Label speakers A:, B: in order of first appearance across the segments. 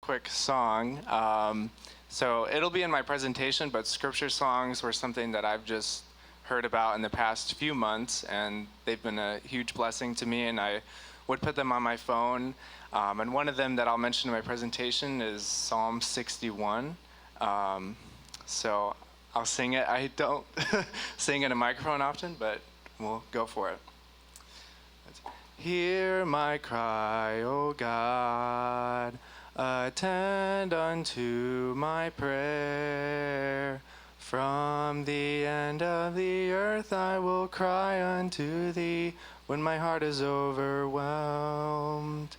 A: quick song. So it'll be in my presentation, but scripture songs were something that I've just heard about in the past few months, and they've been a huge blessing to me, and I would put them on my phone. And one of them that I'll mention in my presentation is Psalm 61. So I'll sing it. I don't sing in a microphone often, but we'll go for it. Hear my cry, O God, attend unto my prayer. From the end of the earth I will cry unto thee when my heart is overwhelmed.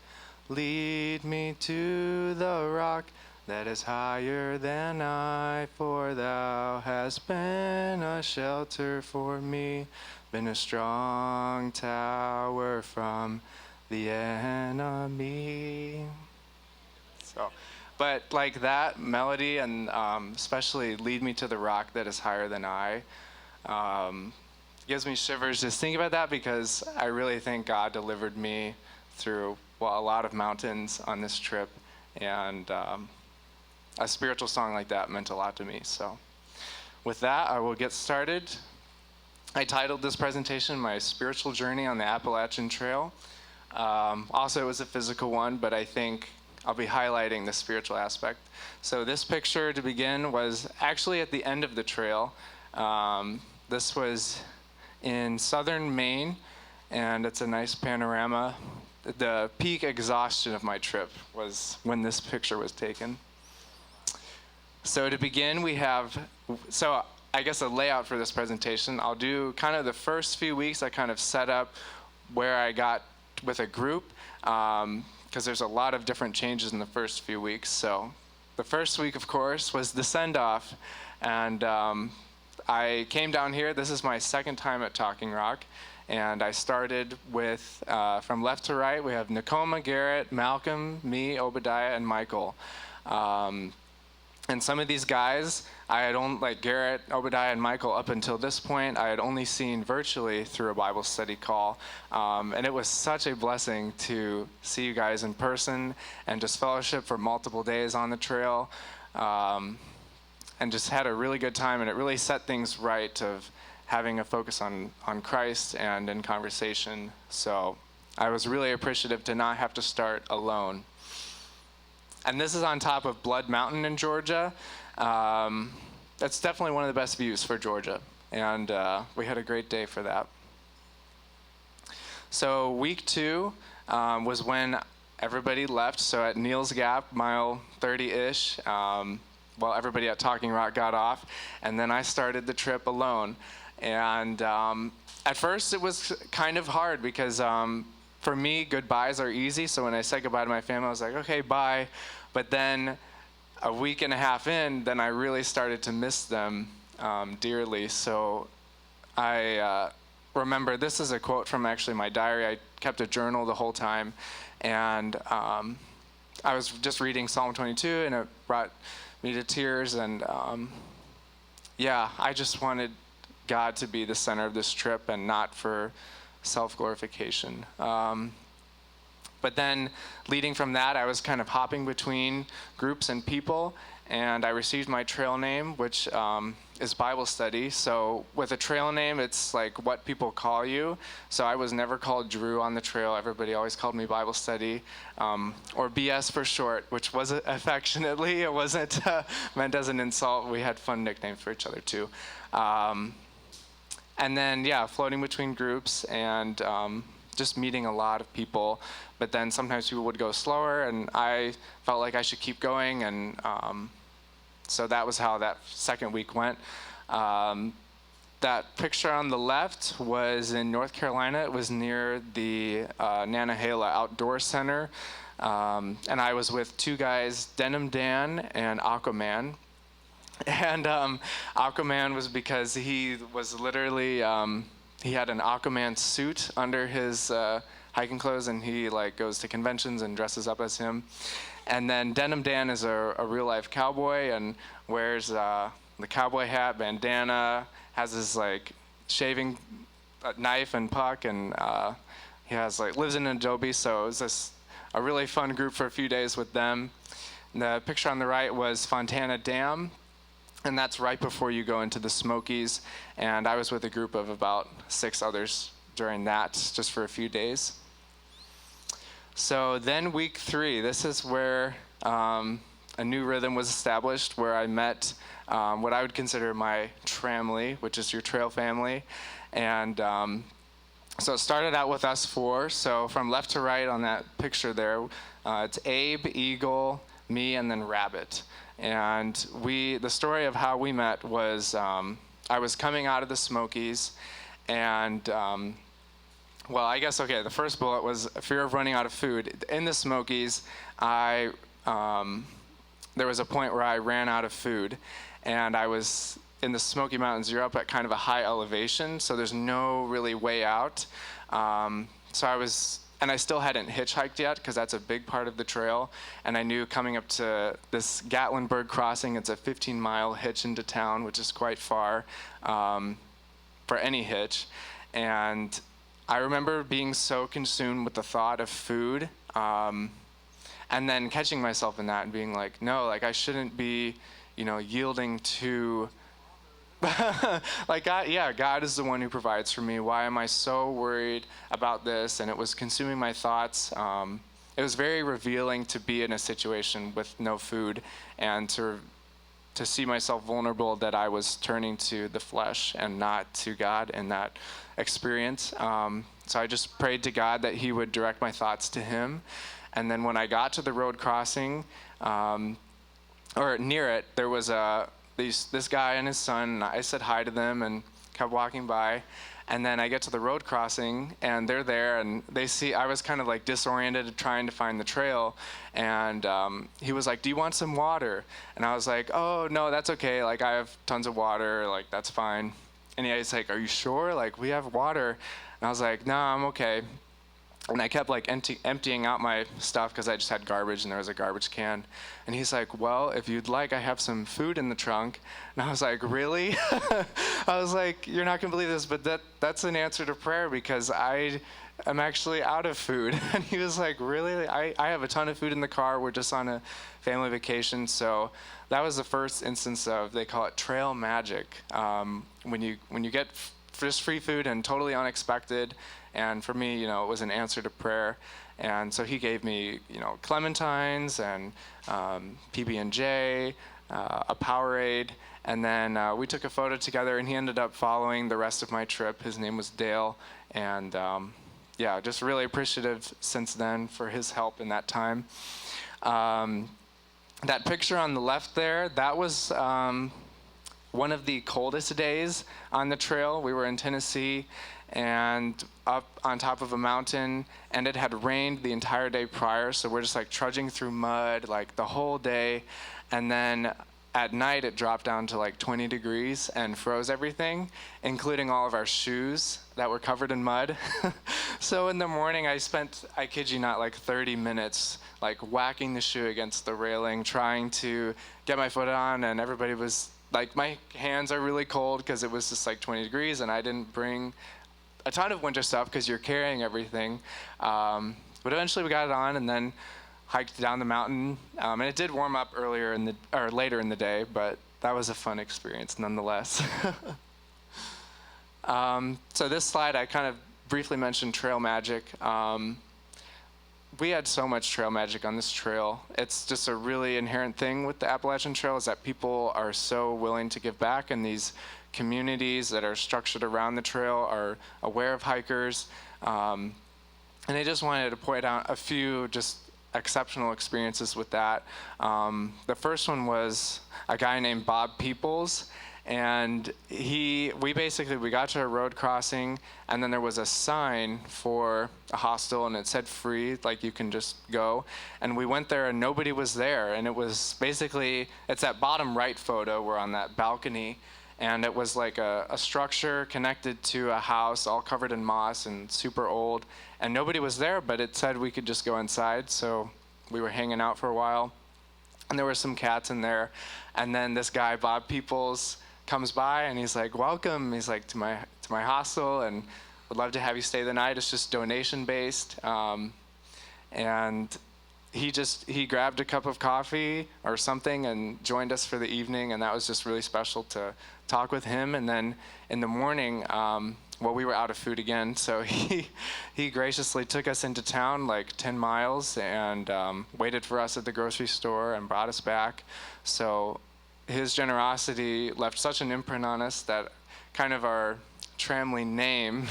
A: Lead me to the rock that is higher than I, for thou hast been a shelter for me, been a strong tower from the enemy. But like that melody, and especially "Lead Me to the Rock That Is Higher Than I," gives me shivers just thinking about that, because I really think God delivered me through a lot of mountains on this trip, and a spiritual song like that meant a lot to me. So with that, I will get started. I titled this presentation "My Spiritual Journey on the Appalachian Trail." Also, it was a physical one, but I think I'll be highlighting the spiritual aspect. So this picture, to begin, was actually at the end of the trail. This was in southern Maine, and it's a nice panorama. The peak exhaustion of my trip was when this picture was taken. So to begin, we have, I guess a layout for this presentation. I'll do kind of the first few weeks. I kind of set up where I got with a group, because there's a lot of different changes in the first few weeks. So the first week, of course, was the send-off. And I came down here. This is my second time at Talking Rock. And I started with, from left to right, we have Nakoma, Garrett, Malcolm, me, Obadiah, and Michael. And some of these guys, I had only, like Garrett, Obadiah, and Michael, up until this point, I had only seen virtually through a Bible study call. And it was such a blessing to see you guys in person and just fellowship for multiple days on the trail. And just had a really good time, and it really set things right of having a focus on Christ and in conversation. So I was really appreciative to not have to start alone. And this is on top of Blood Mountain in Georgia. That's definitely one of the best views for Georgia. And we had a great day for that. So week 2 was when everybody left. So at Neal's Gap, mile 30-ish, everybody at Talking Rock got off. And then I started the trip alone. And at first it was kind of hard, because for me, goodbyes are easy. So when I said goodbye to my family, I was like, okay, bye. But then a week and a half in, then I really started to miss them dearly. So I remember, this is a quote from actually my diary. I kept a journal the whole time. And I was just reading Psalm 22, and it brought me to tears. And I just wanted God to be the center of this trip and not for self-glorification. But then leading from that, I was kind of hopping between groups and people, and I received my trail name, which is Bible study. So with a trail name, it's like what people call you. So I was never called Drew on the trail. Everybody always called me Bible study, or BS for short, which was affectionately. It wasn't meant as an insult. We had fun nicknames for each other too. And then, floating between groups and just meeting a lot of people. But then sometimes people would go slower, and I felt like I should keep going. And so that was how that second week went. That picture on the left was in North Carolina. It was near the Nantahala Outdoor Center. And I was with 2 guys, Denim Dan and Aquaman. And Aquaman was because he was literally, he had an Aquaman suit under his hiking clothes, and he goes to conventions and dresses up as him. And then Denim Dan is a real-life cowboy and wears the cowboy hat, bandana, has his shaving knife and puck, and he has lives in Adobe. So it was a really fun group for a few days with them. The picture on the right was Fontana Dam, and that's right before you go into the Smokies. And I was with a group of about 6 others during that, just for a few days. So then week 3, this is where a new rhythm was established, where I met what I would consider my tramily, which is your trail family. And so it started out with us 4. So from left to right on that picture there, it's Abe, Eagle, me, and then Rabbit. And the story of how we met was I was coming out of the Smokies, and well, I guess, okay, the first bullet was fear of running out of food. In the Smokies, there was a point where I ran out of food, and I was in the Smoky Mountains. You're up at kind of a high elevation, so there's no really way out. So I still hadn't hitchhiked yet, because that's a big part of the trail. And I knew coming up to this Gatlinburg crossing, it's a 15-mile hitch into town, which is quite far for any hitch. And I remember being so consumed with the thought of food, and then catching myself in that and being like, no, like I shouldn't be, yielding to like God is the one who provides for me. Why am I so worried about this? And it was consuming my thoughts. It was very revealing to be in a situation with no food and to see myself vulnerable, that I was turning to the flesh and not to God in that experience. So I just prayed to God that he would direct my thoughts to him. And then when I got to the road crossing, or near it, there was this guy and his son, and I said hi to them and kept walking by. And then I get to the road crossing, and they're there, and they see I was kind of like disoriented trying to find the trail. And he was like, do you want some water? And I was like, oh, no, that's okay. Like, I have tons of water. Like, that's fine. And he's like, are you sure? Like, we have water. And I was like, no, I'm okay. And I kept like emptying out my stuff, because I just had garbage and there was a garbage can. And he's like, well, if you'd like, I have some food in the trunk. And I was like, really? I was like, you're not gonna believe this, but that's an answer to prayer, because I'm actually out of food. And he was like, really? I have a ton of food in the car. We're just on a family vacation. So that was the first instance of, they call it trail magic. When you get just free food and totally unexpected. And for me, it was an answer to prayer. And so he gave me, clementines and PB&J, a Powerade. And then we took a photo together, and he ended up following the rest of my trip. His name was Dale. And just really appreciative since then for his help in that time. That picture on the left there, that was one of the coldest days on the trail. We were in Tennessee and up on top of a mountain, and it had rained the entire day prior, so we're just like trudging through mud like the whole day. And then at night it dropped down to like 20 degrees and froze everything, including all of our shoes that were covered in mud. So in the morning I spent, I kid you not, like 30 minutes like whacking the shoe against the railing, trying to get my foot on, and everybody was like, my hands are really cold because it was just like 20 degrees, and I didn't bring a ton of winter stuff because you're carrying everything. But eventually we got it on, and then hiked down the mountain. And it did warm up later in the day, but that was a fun experience nonetheless. So this slide, I kind of briefly mentioned trail magic. We had so much trail magic on this trail. It's just a really inherent thing with the Appalachian Trail, is that people are so willing to give back, and these communities that are structured around the trail are aware of hikers. And I just wanted to point out a few just exceptional experiences with that. The first one was a guy named Bob Peoples. And we got to a road crossing, and then there was a sign for a hostel, and it said free, like you can just go. And we went there, and nobody was there. And it was basically, it's that bottom right photo, we're on that balcony, and it was like a structure connected to a house, all covered in moss and super old. And nobody was there, but it said we could just go inside. So we were hanging out for a while, and there were some cats in there. And then this guy, Bob Peoples, comes by, and he's like, welcome. He's like, to my hostel, and would love to have you stay the night. It's just donation based. And he grabbed a cup of coffee or something and joined us for the evening, and that was just really special to talk with him. And then in the morning, we were out of food again, so he graciously took us into town like 10 miles and waited for us at the grocery store and brought us back. So his generosity left such an imprint on us that kind of our Tramley name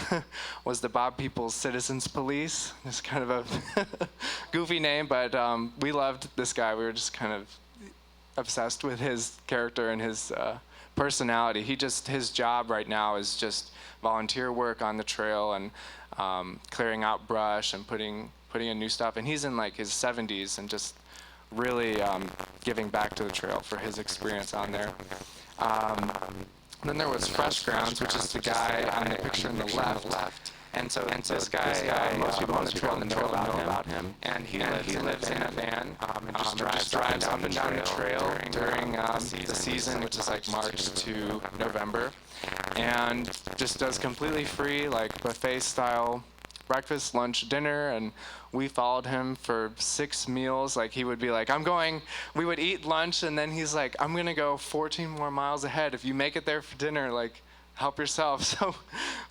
A: was the Bob Peoples Citizens Police. It's kind of a goofy name, but we loved this guy. We were just kind of obsessed with his character and his personality. His job right now is just volunteer work on the trail and clearing out brush and putting in new stuff. And he's in like his 70s and just really giving back to the trail for his experience on there. Then there was Fresh Grounds, which is the guy on the picture on the left. And this guy, most people on the trail know about him. And he lives in a van and just drives up and down the trail during the season, which is like March to November. And just does completely free, like buffet-style breakfast, lunch, dinner, and we followed him for 6 meals. Like he would be like, we would eat lunch, and then he's like, I'm gonna go 14 more miles ahead. If you make it there for dinner, like, help yourself. So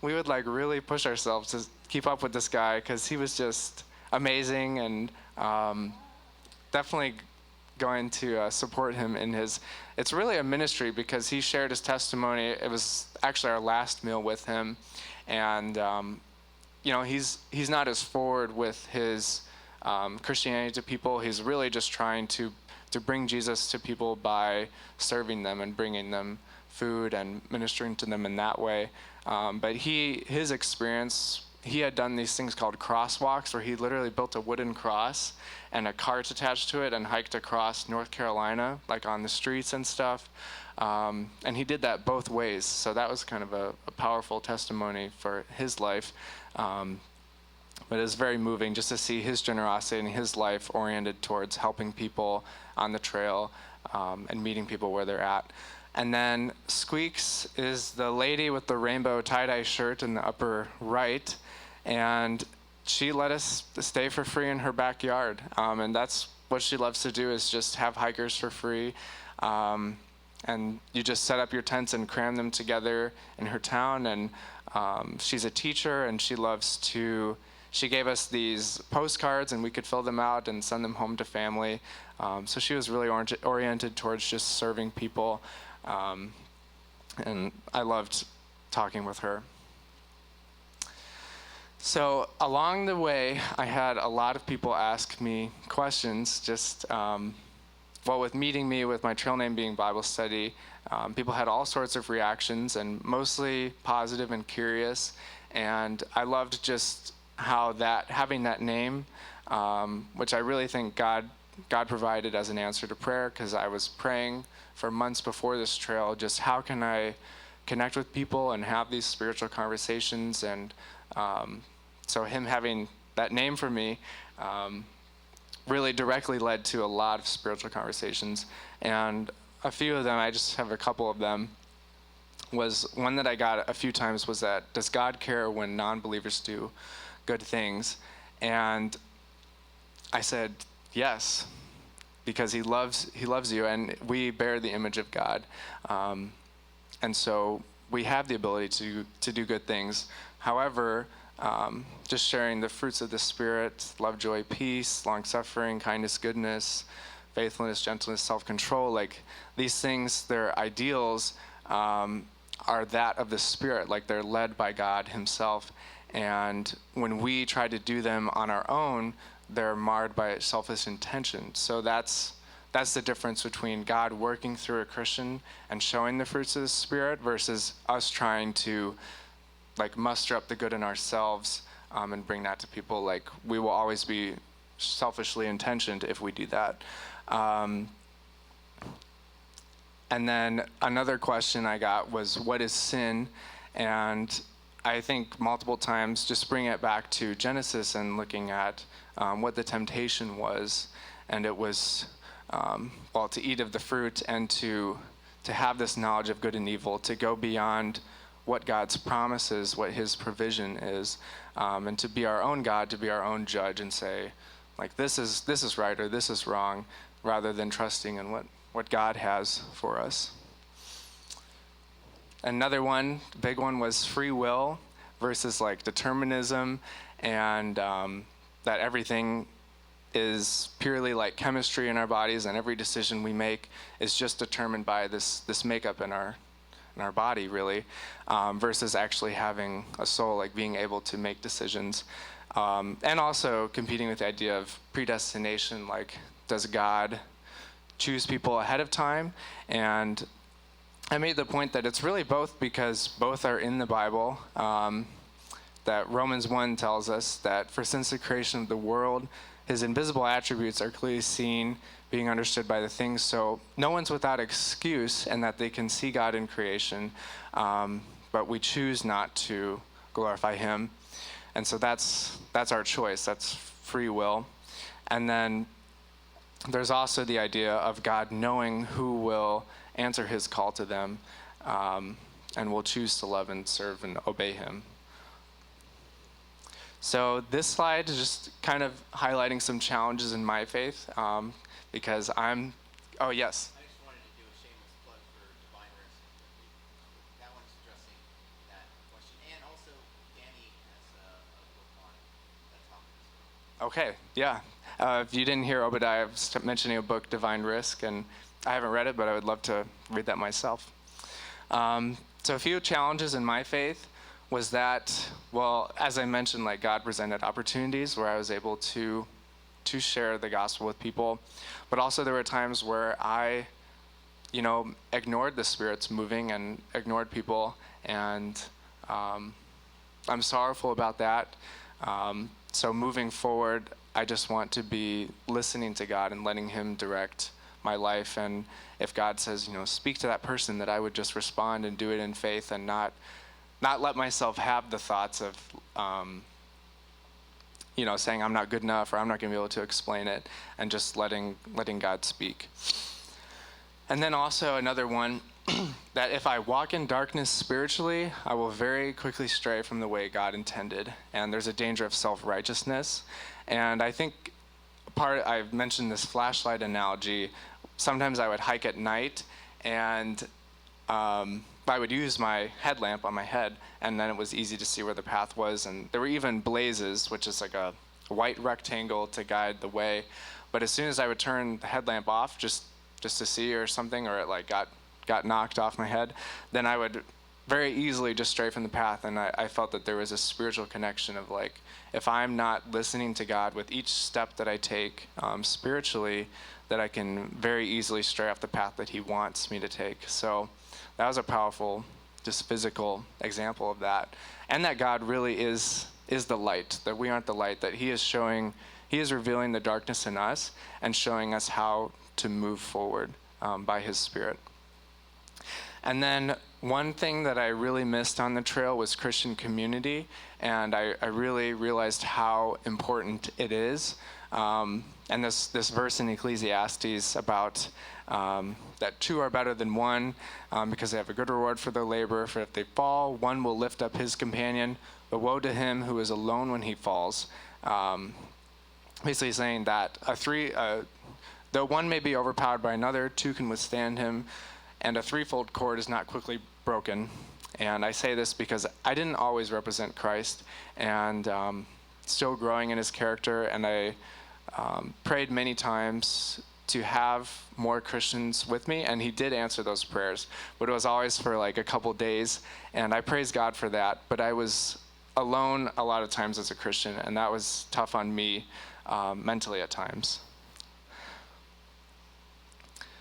A: we would like really push ourselves to keep up with this guy because he was just amazing, and definitely going to support him in his, it's really a ministry because he shared his testimony. It was actually our last meal with him, and he's not as forward with his Christianity to people. He's really just trying to bring Jesus to people by serving them and bringing them food and ministering to them in that way. But his experience, he had done these things called crosswalks where he literally built a wooden cross and a cart attached to it and hiked across North Carolina, like on the streets and stuff. And he did that both ways. So that was kind of a powerful testimony for his life. But it was very moving just to see his generosity and his life oriented towards helping people on the trail and meeting people where they're at. And then Squeaks is the lady with the rainbow tie-dye shirt in the upper right. And she let us stay for free in her backyard. And that's what she loves to do, is just have hikers for free. And you just set up your tents and cram them together in her town. And she's a teacher, and she gave us these postcards, and we could fill them out and send them home to family. So she was really oriented towards just serving people. And I loved talking with her. So along the way, I had a lot of people ask me questions, just, with meeting me with my trail name being Bible study, people had all sorts of reactions, and mostly positive and curious. And I loved just how having that name, which I really think God provided as an answer to prayer, because I was praying for months before this trail, just how can I connect with people and have these spiritual conversations. And so him having that name for me really directly led to a lot of spiritual conversations. And a few of them, I just have a couple of them, was one that I got a few times was that, does God care when non-believers do good things? And I said, yes, because he loves you, and we bear the image of God. And so we have the ability to do good things. However, just sharing the fruits of the Spirit, love, joy, peace, long-suffering, kindness, goodness, faithfulness, gentleness, self-control, like these things, their ideals are that of the Spirit, like they're led by God himself. And when we try to do them on our own, they're marred by selfish intention. So that's the difference between God working through a Christian and showing the fruits of the Spirit versus us trying to like muster up the good in ourselves and bring that to people. Like we will always be selfishly intentioned if we do that. And then another question I got was, what is sin? And I think multiple times just bring it back to Genesis and looking at what the temptation was. And it was, to eat of the fruit and to have this knowledge of good and evil, to go beyond what God's promises, what his provision is, and to be our own God, to be our own judge and say, like this is right or this is wrong, rather than trusting in what God has for us. Another one, big one, was free will versus like determinism, and that everything is purely like chemistry in our bodies, and every decision we make is just determined by this makeup in our body, really, versus actually having a soul, like being able to make decisions. And also competing with the idea of predestination, like does God choose people ahead of time? And I made the point that it's really both, because both are in the Bible. That Romans 1 tells us that for since the creation of the world, his invisible attributes are clearly seen, being understood by the things. So no one's without excuse, and that they can see God in creation, but we choose not to glorify him. And so that's our choice. That's free will. And then there's also the idea of God knowing who will answer his call to them, and will choose to love and serve and obey him. So this slide is just kind of highlighting some challenges in my faith, because oh yes.
B: I just wanted to do a shameless plug for Divine Risk. That one's addressing that question. And also, Danny has a book on that topic as well.
A: Okay, yeah. If you didn't hear Obadiah mentioning a book, Divine Risk, and I haven't read it, but I would love to read that myself. So a few challenges in my faith was that, well, as I mentioned, like God presented opportunities where I was able to share the gospel with people, but also there were times where I, ignored the Spirit's moving and ignored people, and I'm sorrowful about that. So moving forward, I just want to be listening to God and letting him direct my life. And if God says, speak to that person, that I would just respond and do it in faith, and not let myself have the thoughts of, saying I'm not good enough, or I'm not going to be able to explain it, and just letting God speak. And then also another one, that if I walk in darkness spiritually, I will very quickly stray from the way God intended. And there's a danger of self-righteousness. And I think I've mentioned this flashlight analogy. Sometimes I would hike at night, and I would use my headlamp on my head, and then it was easy to see where the path was. And there were even blazes, which is like a white rectangle to guide the way. But as soon as I would turn the headlamp off, just to see or something, or it like got knocked off my head, then I would very easily just stray from the path. And I felt that there was a spiritual connection of like, if I'm not listening to God with each step that I take spiritually, that I can very easily stray off the path that he wants me to take. So that was a powerful, just physical example of that. And that God really is the light, that we aren't the light, that he is revealing the darkness in us and showing us how to move forward by his Spirit. And then one thing that I really missed on the trail was Christian community, and I really realized how important it is. And this verse in Ecclesiastes about that two are better than one, because they have a good reward for their labor. For if they fall, one will lift up his companion, but woe to him who is alone when he falls. Basically saying that though one may be overpowered by another, two can withstand him, and a threefold cord is not quickly broken. And I say this because I didn't always represent Christ, and still growing in his character, and I prayed many times to have more Christians with me, and he did answer those prayers, but it was always for like a couple days, and I praise God for that. But I was alone a lot of times as a Christian, and that was tough on me mentally at times.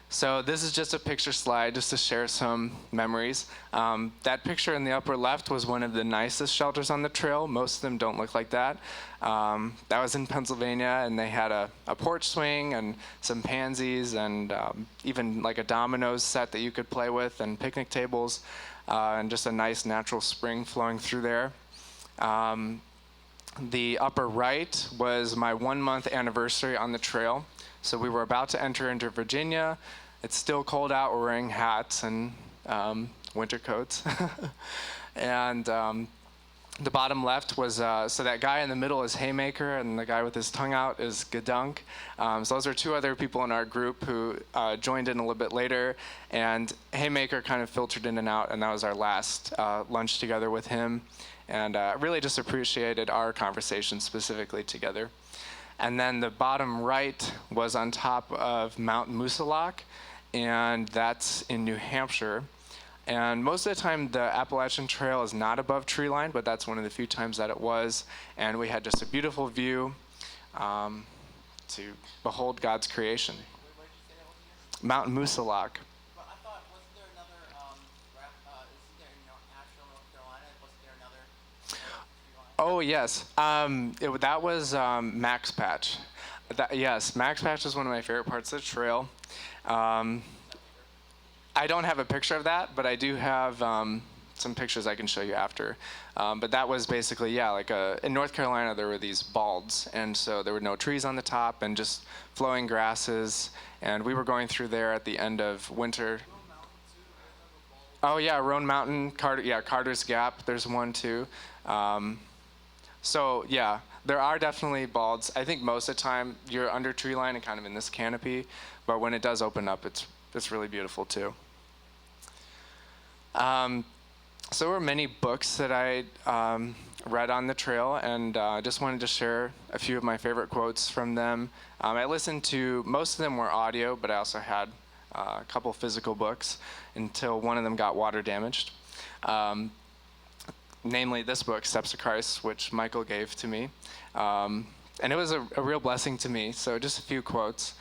A: So this is just a picture slide just to share some memories. That picture in the upper left was one of the nicest shelters on the trail. Most of them don't look like that. That was in Pennsylvania, and they had a porch swing and some pansies, and even like a dominoes set that you could play with, and picnic tables, and just a nice natural spring flowing through there. The upper right was my 1-month anniversary on the trail. So we were about to enter into Virginia. It's still cold out. We're wearing hats and winter coats. And the bottom left was, so that guy in the middle is Haymaker, and the guy with his tongue out is Gadunk. So those are two other people in our group who joined in a little bit later, and Haymaker kind of filtered in and out, and that was our last lunch together with him. And really just appreciated our conversation specifically together. And then the bottom right was on top of Mount Moosilauke, and that's in New Hampshire. And most of the time, the Appalachian Trail is not above tree line, but that's one of the few times that it was. And we had just a beautiful view to behold God's creation.
B: Where did you say that was again?
A: Mount Moosilauke.
B: But I thought, wasn't there another, isn't there in Asheville, North Carolina, wasn't there another tree line?
A: Oh, yes. That was Max Patch. Yes, Max Patch is one of my favorite parts of the trail. I don't have a picture of that, but I do have some pictures I can show you after. But that was basically, yeah, like in North Carolina, there were these balds, and so there were no trees on the top and just flowing grasses. And we were going through there at the end of winter. Oh, yeah, Roan Mountain, Carter's Gap, there's one too. So, yeah, there are definitely balds. I think most of the time you're under tree line and kind of in this canopy, but when it does open up, it's really beautiful too. So there were many books that I read on the trail, and just wanted to share a few of my favorite quotes from them. I listened to, most of them were audio, but I also had a couple physical books until one of them got water damaged. Namely this book, Steps to Christ, which Michael gave to me. And it was a real blessing to me, so just a few quotes.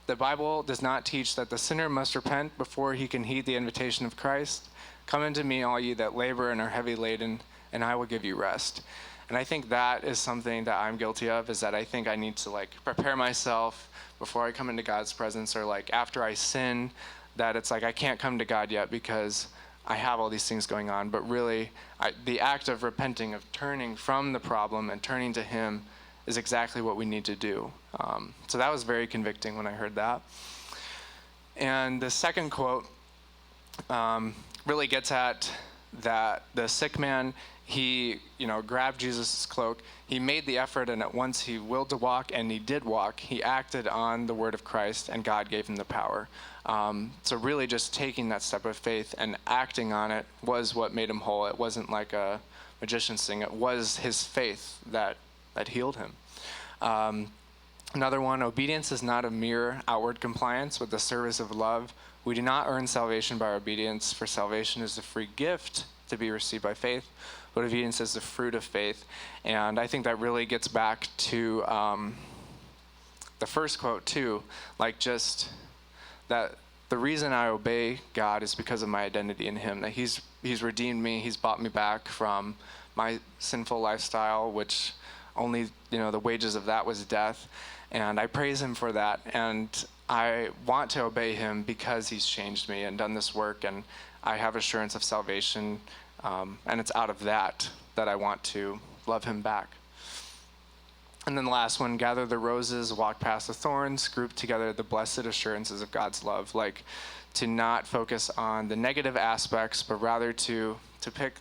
A: The Bible does not teach that the sinner must repent before he can heed the invitation of Christ. Come unto me, all you that labor and are heavy laden, and I will give you rest. And I think that is something that I'm guilty of, is that I think I need to prepare myself before I come into God's presence, or after I sin, that it's I can't come to God yet because I have all these things going on. But really, the act of repenting, of turning from the problem and turning to Him, is exactly what we need to do. So that was very convicting when I heard that. And the second quote really gets at that the sick man, he grabbed Jesus' cloak, he made the effort, and at once he willed to walk, and he did walk. He acted on the word of Christ, and God gave him the power. So really just taking that step of faith and acting on it was what made him whole. It wasn't like a magician's thing. It was his faith that healed him. Another one, obedience is not a mere outward compliance with the service of love. We do not earn salvation by our obedience, for salvation is a free gift to be received by faith, but obedience is the fruit of faith. And I think that really gets back to the first quote too, just that the reason I obey God is because of my identity in Him, that He's redeemed me, He's bought me back from my sinful lifestyle, which only, the wages of that was death. And I praise Him for that. And I want to obey Him because He's changed me and done this work. And I have assurance of salvation. And it's out of that I want to love Him back. And then the last one, gather the roses, walk past the thorns, group together the blessed assurances of God's love. To not focus on the negative aspects, but rather to pick,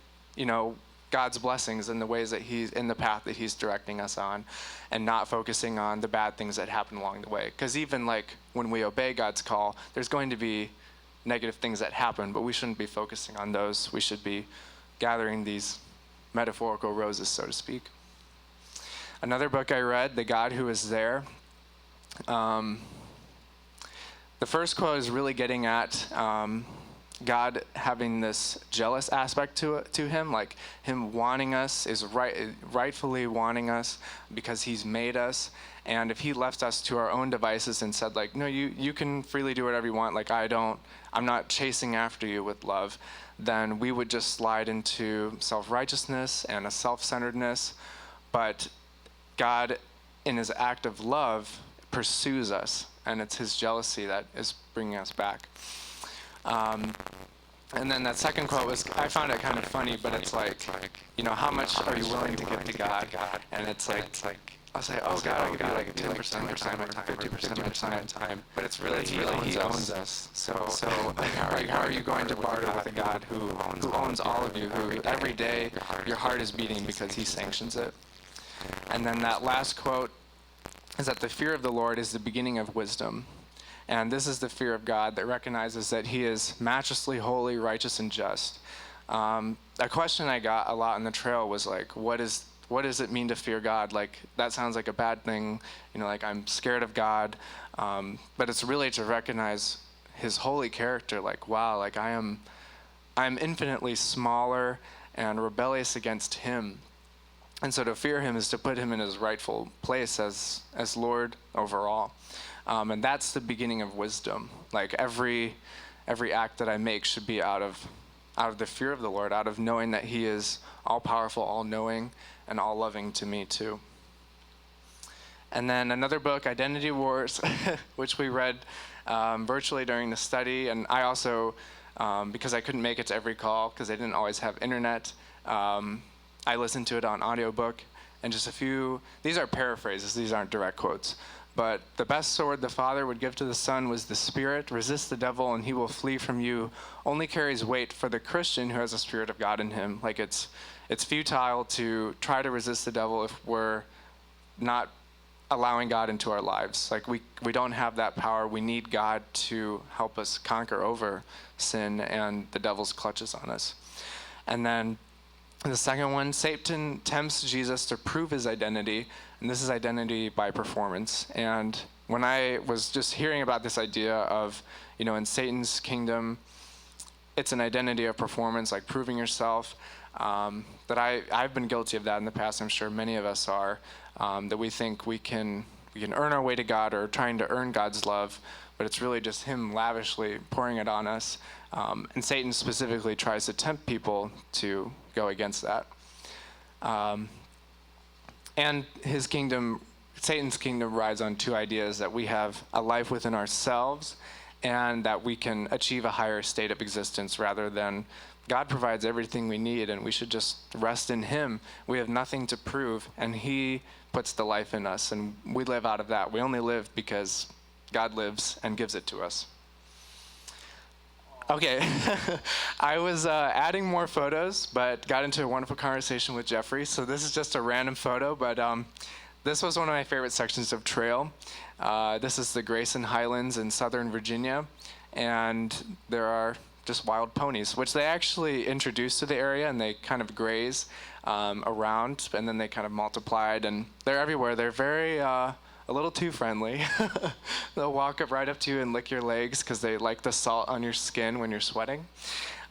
A: God's blessings in the ways that He's in the path that He's directing us on, and not focusing on the bad things that happen along the way. Because even when we obey God's call, there's going to be negative things that happen, but we shouldn't be focusing on those. We should be gathering these metaphorical roses, so to speak. Another book I read, The God Who Is There. The first quote is really getting at God having this jealous aspect to Him, Him wanting us, is rightfully wanting us because He's made us. And if He left us to our own devices and said, no, you can freely do whatever you want, I'm not chasing after you with love, then we would just slide into self-righteousness and a self-centeredness. But God, in His act of love, pursues us, and it's His jealousy that is bringing us back. And then that second quote I found it kind of funny, but it's how much are you willing to give to God? And it's I'll say, oh God, I could do like 10% of my time or 50% of my time. But it's really He owns us. So like, how are you going to barter with a God who owns all of you, who every day your heart is beating because He sanctions it? And then that last quote is that the fear of the Lord is the beginning of wisdom. And this is the fear of God that recognizes that He is matchlessly holy, righteous, and just. A question I got a lot on the trail was like, what does it mean to fear God? Like, that sounds like a bad thing, like I'm scared of God. But it's really to recognize His holy character, like, wow, like I'm infinitely smaller and rebellious against Him. And so to fear Him is to put Him in His rightful place as Lord over all. And that's the beginning of wisdom. Like every act that I make should be out of the fear of the Lord, out of knowing that He is all-powerful, all-knowing, and all-loving to me too. And then another book, Identity Wars, which we read virtually during the study. And I also, because I couldn't make it to every call, because I didn't always have internet, I listened to it on audiobook. And just a few, these are paraphrases, these aren't direct quotes. But the best sword the Father would give to the Son was the Spirit. Resist the devil and he will flee from you. Only carries weight for the Christian who has the Spirit of God in him. Like it's futile to try to resist the devil if we're not allowing God into our lives. Like we don't have that power. We need God to help us conquer over sin and the devil's clutches on us. And then the second one, Satan tempts Jesus to prove his identity, and this is identity by performance. And when I was just hearing about this idea of, in Satan's kingdom, it's an identity of performance, like proving yourself, that I've been guilty of that in the past. I'm sure many of us are, that we think we can earn our way to God or trying to earn God's love, but it's really just Him lavishly pouring it on us. And Satan specifically tries to tempt people to go against that. And his kingdom, Satan's kingdom, rides on two ideas: that we have a life within ourselves and that we can achieve a higher state of existence rather than God provides everything we need and we should just rest in Him. We have nothing to prove and He puts the life in us and we live out of that. We only live because God lives and gives it to us. Okay, I was adding more photos, but got into a wonderful conversation with Jeffrey. So this is just a random photo, but this was one of my favorite sections of trail. This is the Grayson Highlands in Southern Virginia, and there are just wild ponies, which they actually introduced to the area, and they kind of graze around, and then they kind of multiplied, and they're everywhere. They're very a little too friendly. They'll walk up right up to you and lick your legs because they like the salt on your skin when you're sweating.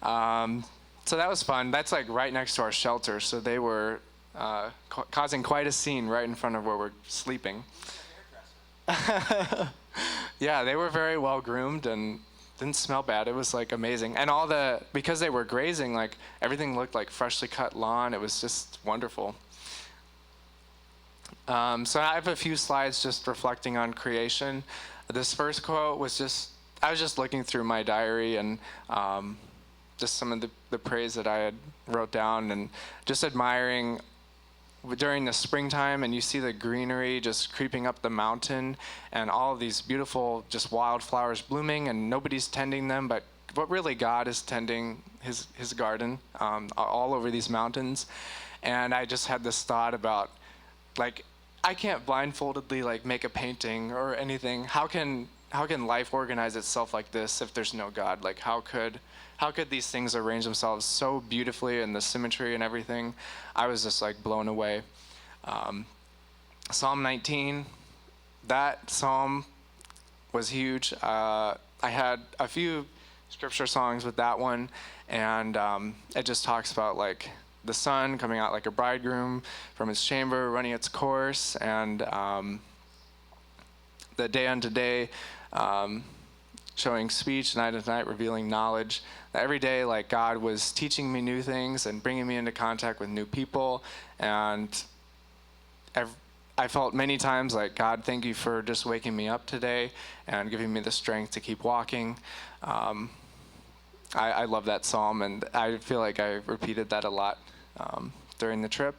A: So that was fun. That's like right next to our shelter, so they were causing quite a scene right in front of where we're sleeping. Yeah, they were very well groomed and didn't smell bad. It was like amazing. And because they were grazing, like everything looked like freshly cut lawn. It was just wonderful. So I have a few slides just reflecting on creation. This first quote was I was just looking through my diary and just some of the praise that I had wrote down and just admiring during the springtime, and you see the greenery just creeping up the mountain and all of these beautiful just wildflowers blooming and nobody's tending them, but really God is tending his garden all over these mountains. And I just had this thought about, like, I can't blindfoldedly like make a painting or anything. How can life organize itself like this if there's no God? Like how could these things arrange themselves so beautifully and the symmetry and everything? I was just like blown away. Psalm 19, that psalm was huge. I had a few scripture songs with that one, and it just talks about like the sun coming out like a bridegroom from his chamber, running its course, and the day unto day, showing speech, night unto night, revealing knowledge. Every day, like God was teaching me new things and bringing me into contact with new people, and I felt many times like, God, thank you for just waking me up today and giving me the strength to keep walking. I love that psalm, and I feel like I repeated that a lot during the trip.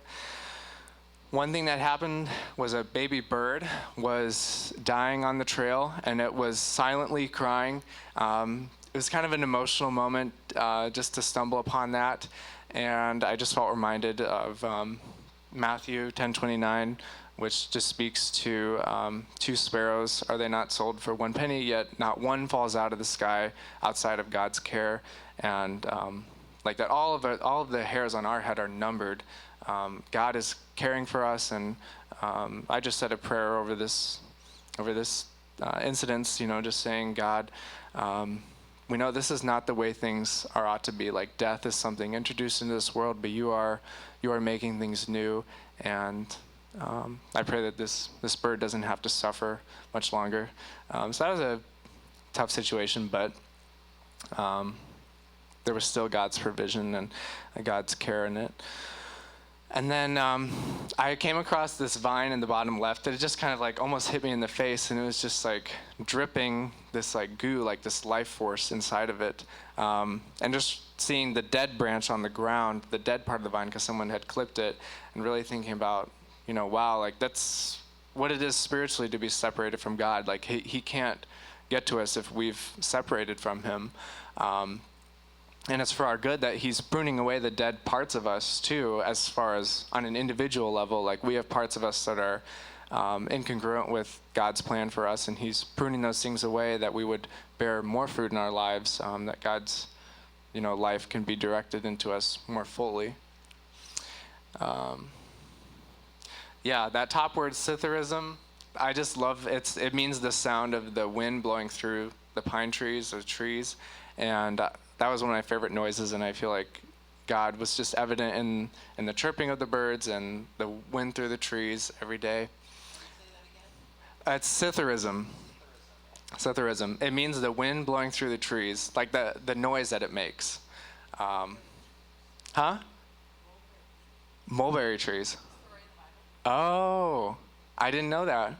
A: one thing that happened was a baby bird was dying on the trail, and it was silently crying. It was kind of an emotional moment just to stumble upon that, and I just felt reminded of Matthew 10:29, which just speaks to two sparrows. Are they not sold for one penny? Yet not one falls out of the sky outside of God's care, and like that, all of the hairs on our head are numbered. God is caring for us, and I just said a prayer over this incident. Just saying, God, we know this is not the way things ought to be. Like death is something introduced into this world, but you are making things new, and I pray that this bird doesn't have to suffer much longer. So that was a tough situation, but there was still God's provision and God's care in it. And then I came across this vine in the bottom left that it just kind of like almost hit me in the face, and it was just like dripping this like goo, like this life force inside of it. And just seeing the dead branch on the ground, the dead part of the vine because someone had clipped it, and really thinking about, wow, like that's what it is spiritually to be separated from God. Like he can't get to us if we've separated from him. And it's for our good that he's pruning away the dead parts of us too, as far as on an individual level. Like we have parts of us that are incongruent with God's plan for us, and he's pruning those things away that we would bear more fruit in our lives, that God's life can be directed into us more fully. That top word, Scytherism, I just love it. It means the sound of the wind blowing through the pine trees or trees, and that was one of my favorite noises, and I feel like God was just evident in the chirping of the birds and the wind through the trees every day. It's Scytherism. Scytherism. It means the wind blowing through the trees, like the noise that it makes. Mulberry trees. Oh, I didn't know that.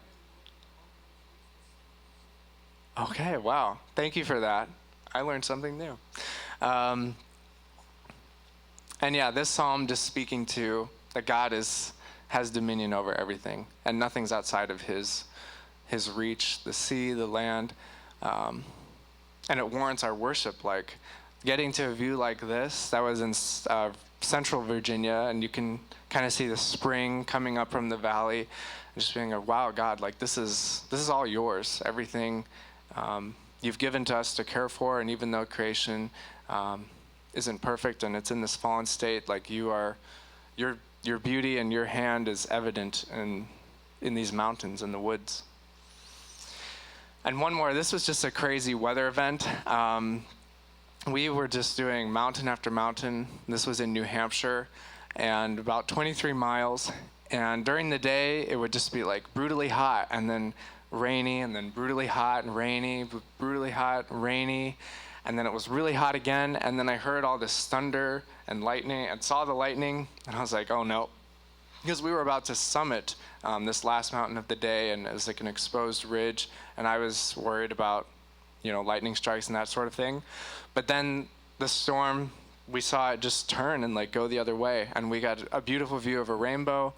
A: Okay, wow. Thank you for that. I learned something new. This psalm just speaking to that God has dominion over everything, and nothing's outside of his reach, the sea, the land, and it warrants our worship. Like getting to a view like this, that was in central Virginia, and you can kind of see the spring coming up from the valley, and just being wow, God, like this is all yours. Everything you've given to us to care for, and even though creation isn't perfect and it's in this fallen state, like your beauty and your hand is evident in these mountains and the woods. And one more, this was just a crazy weather event. We were just doing mountain after mountain. This was in New Hampshire, and about 23 miles. And during the day, it would just be like brutally hot, and then rainy, and then brutally hot and rainy, brutally hot and rainy, and then it was really hot again, and then I heard all this thunder and lightning and saw the lightning, and I was like, oh no, because we were about to summit this last mountain of the day, and it was like an exposed ridge, and I was worried about lightning strikes and that sort of thing. But then the storm, we saw it just turn and like go the other way, and we got a beautiful view of a rainbow.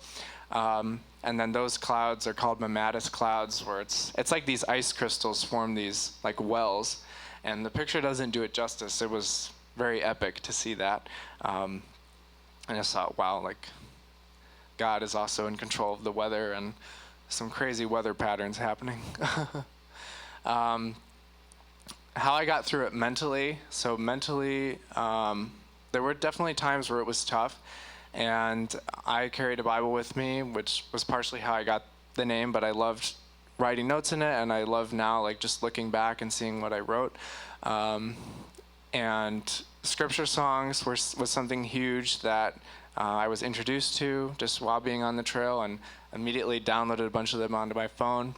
A: And then those clouds are called mammatus clouds, where it's like these ice crystals form these like wells, and the picture doesn't do it justice. It was very epic to see that. And I just thought, wow, like God is also in control of the weather, and some crazy weather patterns happening. How I got through it mentally. So mentally, there were definitely times where it was tough. And I carried a Bible with me, which was partially how I got the name, but I loved writing notes in it, and I love now like just looking back and seeing what I wrote. And scripture songs was something huge that I was introduced to just while being on the trail, and immediately downloaded a bunch of them onto my phone.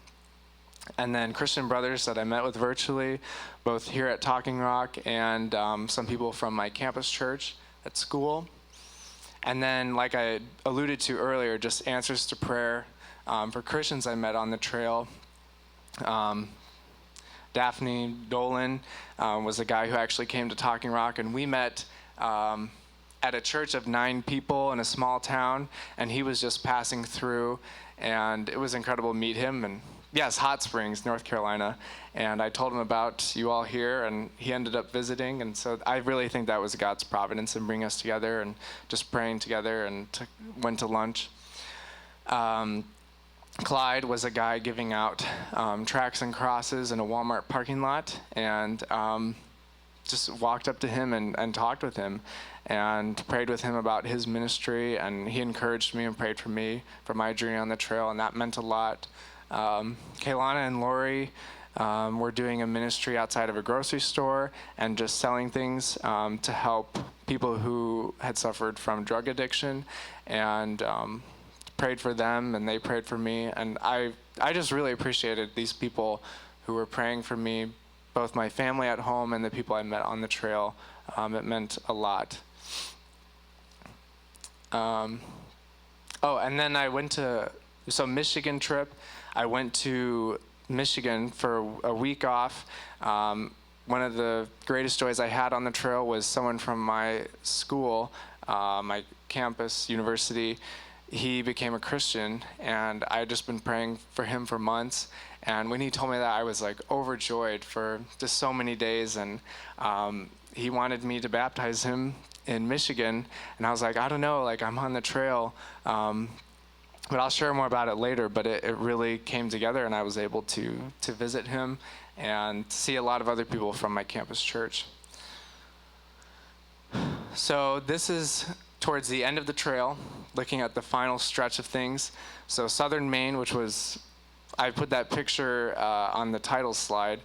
A: And then Christian brothers that I met with virtually, both here at Talking Rock and some people from my campus church at school. And then, like I alluded to earlier, just answers to prayer for Christians I met on the trail. Daphne Dolan was a guy who actually came to Talking Rock, and we met at a church of 9 people in a small town, and he was just passing through, and it was incredible to meet him. And yes, Hot Springs, North Carolina. And I told him about you all here, and he ended up visiting. And so I really think that was God's providence in bringing us together and just praying together, and went to lunch. Clyde was a guy giving out tracts and crosses in a Walmart parking lot, and just walked up to him and talked with him and prayed with him about his ministry, and he encouraged me and prayed for me for my journey on the trail, and that meant a lot. Kaylana and Lori were doing a ministry outside of a grocery store and just selling things to help people who had suffered from drug addiction, and prayed for them, and they prayed for me. And I just really appreciated these people who were praying for me, both my family at home and the people I met on the trail. It meant a lot. And then I went to Michigan trip. I went to Michigan for a week off. One of the greatest joys I had on the trail was someone from my school, my campus, university. He became a Christian, and I had just been praying for him for months. And when he told me that, I was like overjoyed for just so many days. And he wanted me to baptize him in Michigan. And I was like, I don't know, like I'm on the trail. But I'll share more about it later. But it really came together, and I was able to visit him and see a lot of other people from my campus church. So this is towards the end of the trail, looking at the final stretch of things. So southern Maine, which was, I put that picture on the title slide.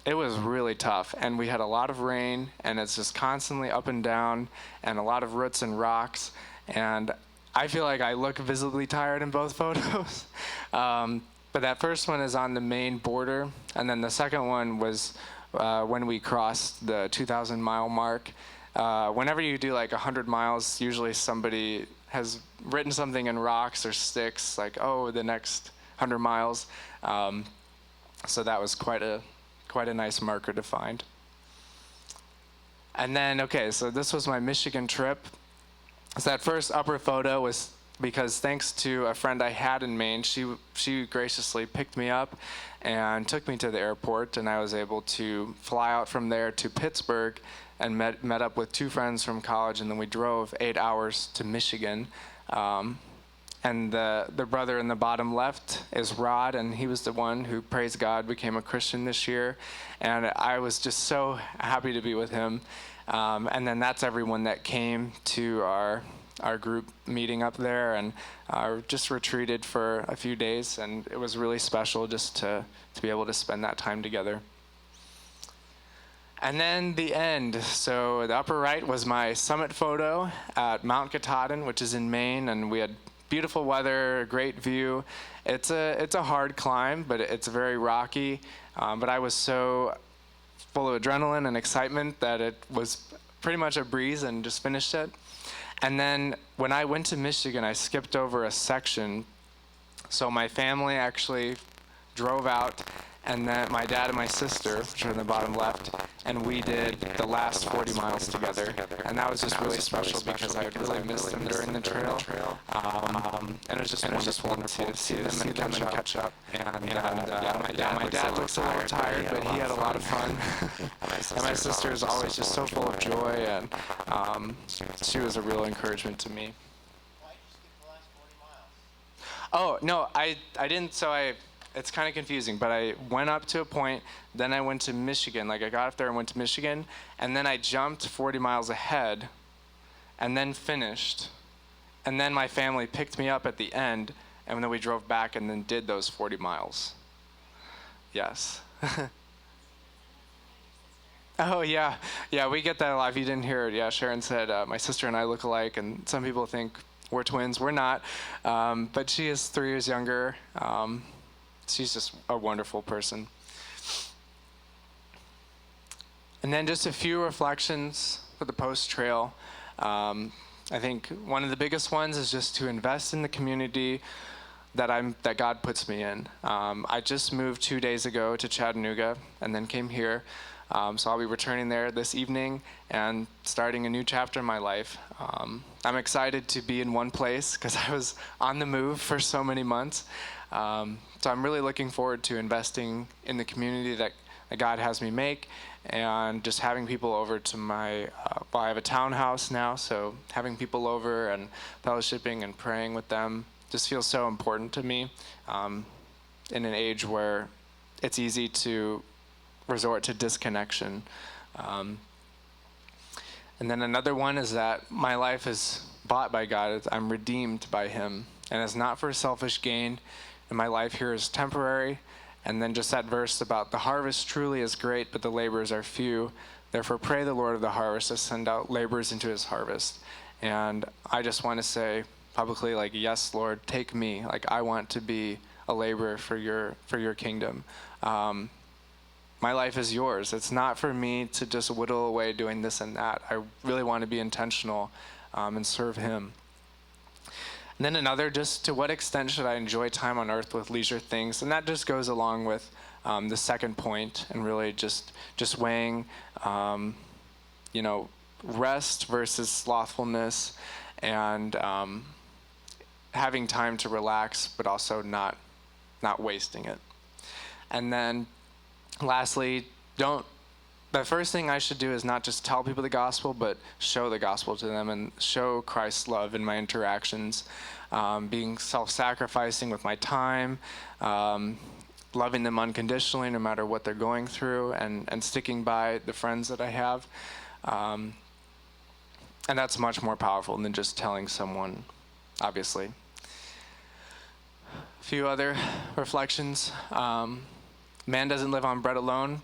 A: It was really tough, and we had a lot of rain, and it's just constantly up and down, and a lot of roots and rocks. And I feel like I look visibly tired in both photos. But that first one is on the Maine border, and then the second one was when we crossed the 2,000-mile mark. Whenever you do like 100 miles, usually somebody has written something in rocks or sticks, like, oh, the next 100 miles. So that was quite a nice marker to find. And then, okay, so this was my Michigan trip. So that first upper photo was because thanks to a friend I had in Maine, she graciously picked me up and took me to the airport, and I was able to fly out from there to Pittsburgh and met up with 2 friends from college, and then we drove 8 hours to Michigan. And the brother in the bottom left is Rod, and he was the one who, praise God, became a Christian this year. And I was just so happy to be with him. And then that's everyone that came to our group meeting up there, and just retreated for a few days. And it was really special just to be able to spend that time together. And then the end. So the upper right was my summit photo at Mount Katahdin, which is in Maine, and we had beautiful weather, a great view. It's a hard climb, but it's very rocky. But I was so full of adrenaline and excitement that it was pretty much a breeze, and just finished it. And then when I went to Michigan, I skipped over a section. So my family actually drove out, and then my dad and my sister, which are in the bottom left, and we did the last 40 miles together. And that was just really special because I had really missed them during the trail. And it was just wonderful to see them and catch up. And my dad looks a little tired, but he had a lot of fun. And my sister is always just so full of joy, and she was a real encouragement to me.
B: Why did you skip the last 40 miles?
A: Oh, no, I didn't, it's kind of confusing, but I went up to a point, then I went to Michigan. Like, I got up there and went to Michigan, and then I jumped 40 miles ahead, and then finished. And then my family picked me up at the end, and then we drove back and then did those 40 miles. Yes. Oh, yeah. Yeah, we get that a lot. If you didn't hear it, yeah, Sharon said, my sister and I look alike, and some people think we're twins. We're not. But she is 3 years younger. She's just a wonderful person. And then just a few reflections for the post-trail. I think one of the biggest ones is just to invest in the community that God puts me in. I just moved 2 days ago to Chattanooga and then came here. So I'll be returning there this evening and starting a new chapter in my life. I'm excited to be in one place because I was on the move for so many months. So I'm really looking forward to investing in the community that God has me make, and just having people over to my, well, I have a townhouse now, so having people over and fellowshipping and praying with them just feels so important to me, in an age where it's easy to resort to disconnection. And then another one is that my life is bought by God. I'm redeemed by him, and it's not for selfish gain, and my life here is temporary. And then just that verse about the harvest truly is great, but the laborers are few. Therefore, pray the Lord of the harvest to send out laborers into his harvest. And I just want to say publicly, like, yes, Lord, take me. Like, I want to be a laborer for your kingdom. My life is yours. It's not for me to just whittle away doing this and that. I really want to be intentional and serve him. And then another, just to what extent should I enjoy time on earth with leisure things? And that just goes along with the second point, and really just weighing, rest versus slothfulness, and having time to relax, but also not wasting it. And then lastly, the first thing I should do is not just tell people the gospel, but show the gospel to them and show Christ's love in my interactions, being self-sacrificing with my time, loving them unconditionally no matter what they're going through, and sticking by the friends that I have. And that's much more powerful than just telling someone, obviously. A few other reflections. Man doesn't live on bread alone.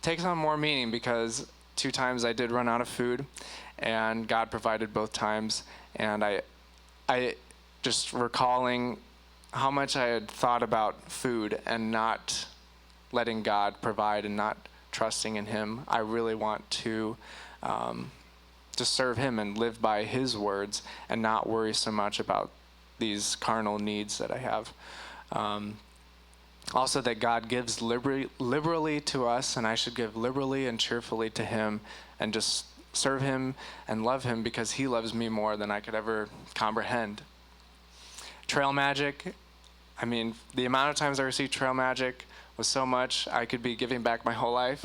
A: Takes on more meaning because 2 times I did run out of food, and God provided both times. And I just recalling how much I had thought about food and not letting God provide and not trusting in him. I really want to serve him and live by his words and not worry so much about these carnal needs that I have. Also, that God gives liberally to us, and I should give liberally and cheerfully to him, and just serve him and love him because he loves me more than I could ever comprehend. Trail magic, I mean, the amount of times I received trail magic was so much I could be giving back my whole life.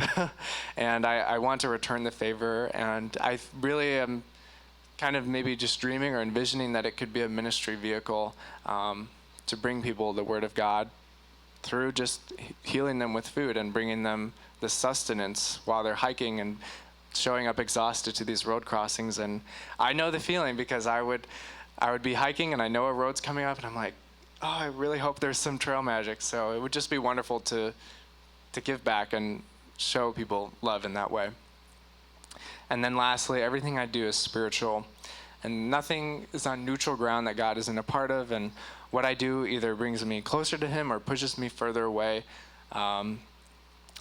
A: And I want to return the favor, and I really am kind of maybe just dreaming or envisioning that it could be a ministry vehicle to bring people the word of God through just healing them with food and bringing them the sustenance while they're hiking and showing up exhausted to these road crossings. And I know the feeling because I would be hiking and I know a road's coming up and I'm like, oh, I really hope there's some trail magic. So it would just be wonderful to give back and show people love in that way. And then lastly, everything I do is spiritual, and nothing is on neutral ground that God isn't a part of. And what I do either brings me closer to him or pushes me further away. How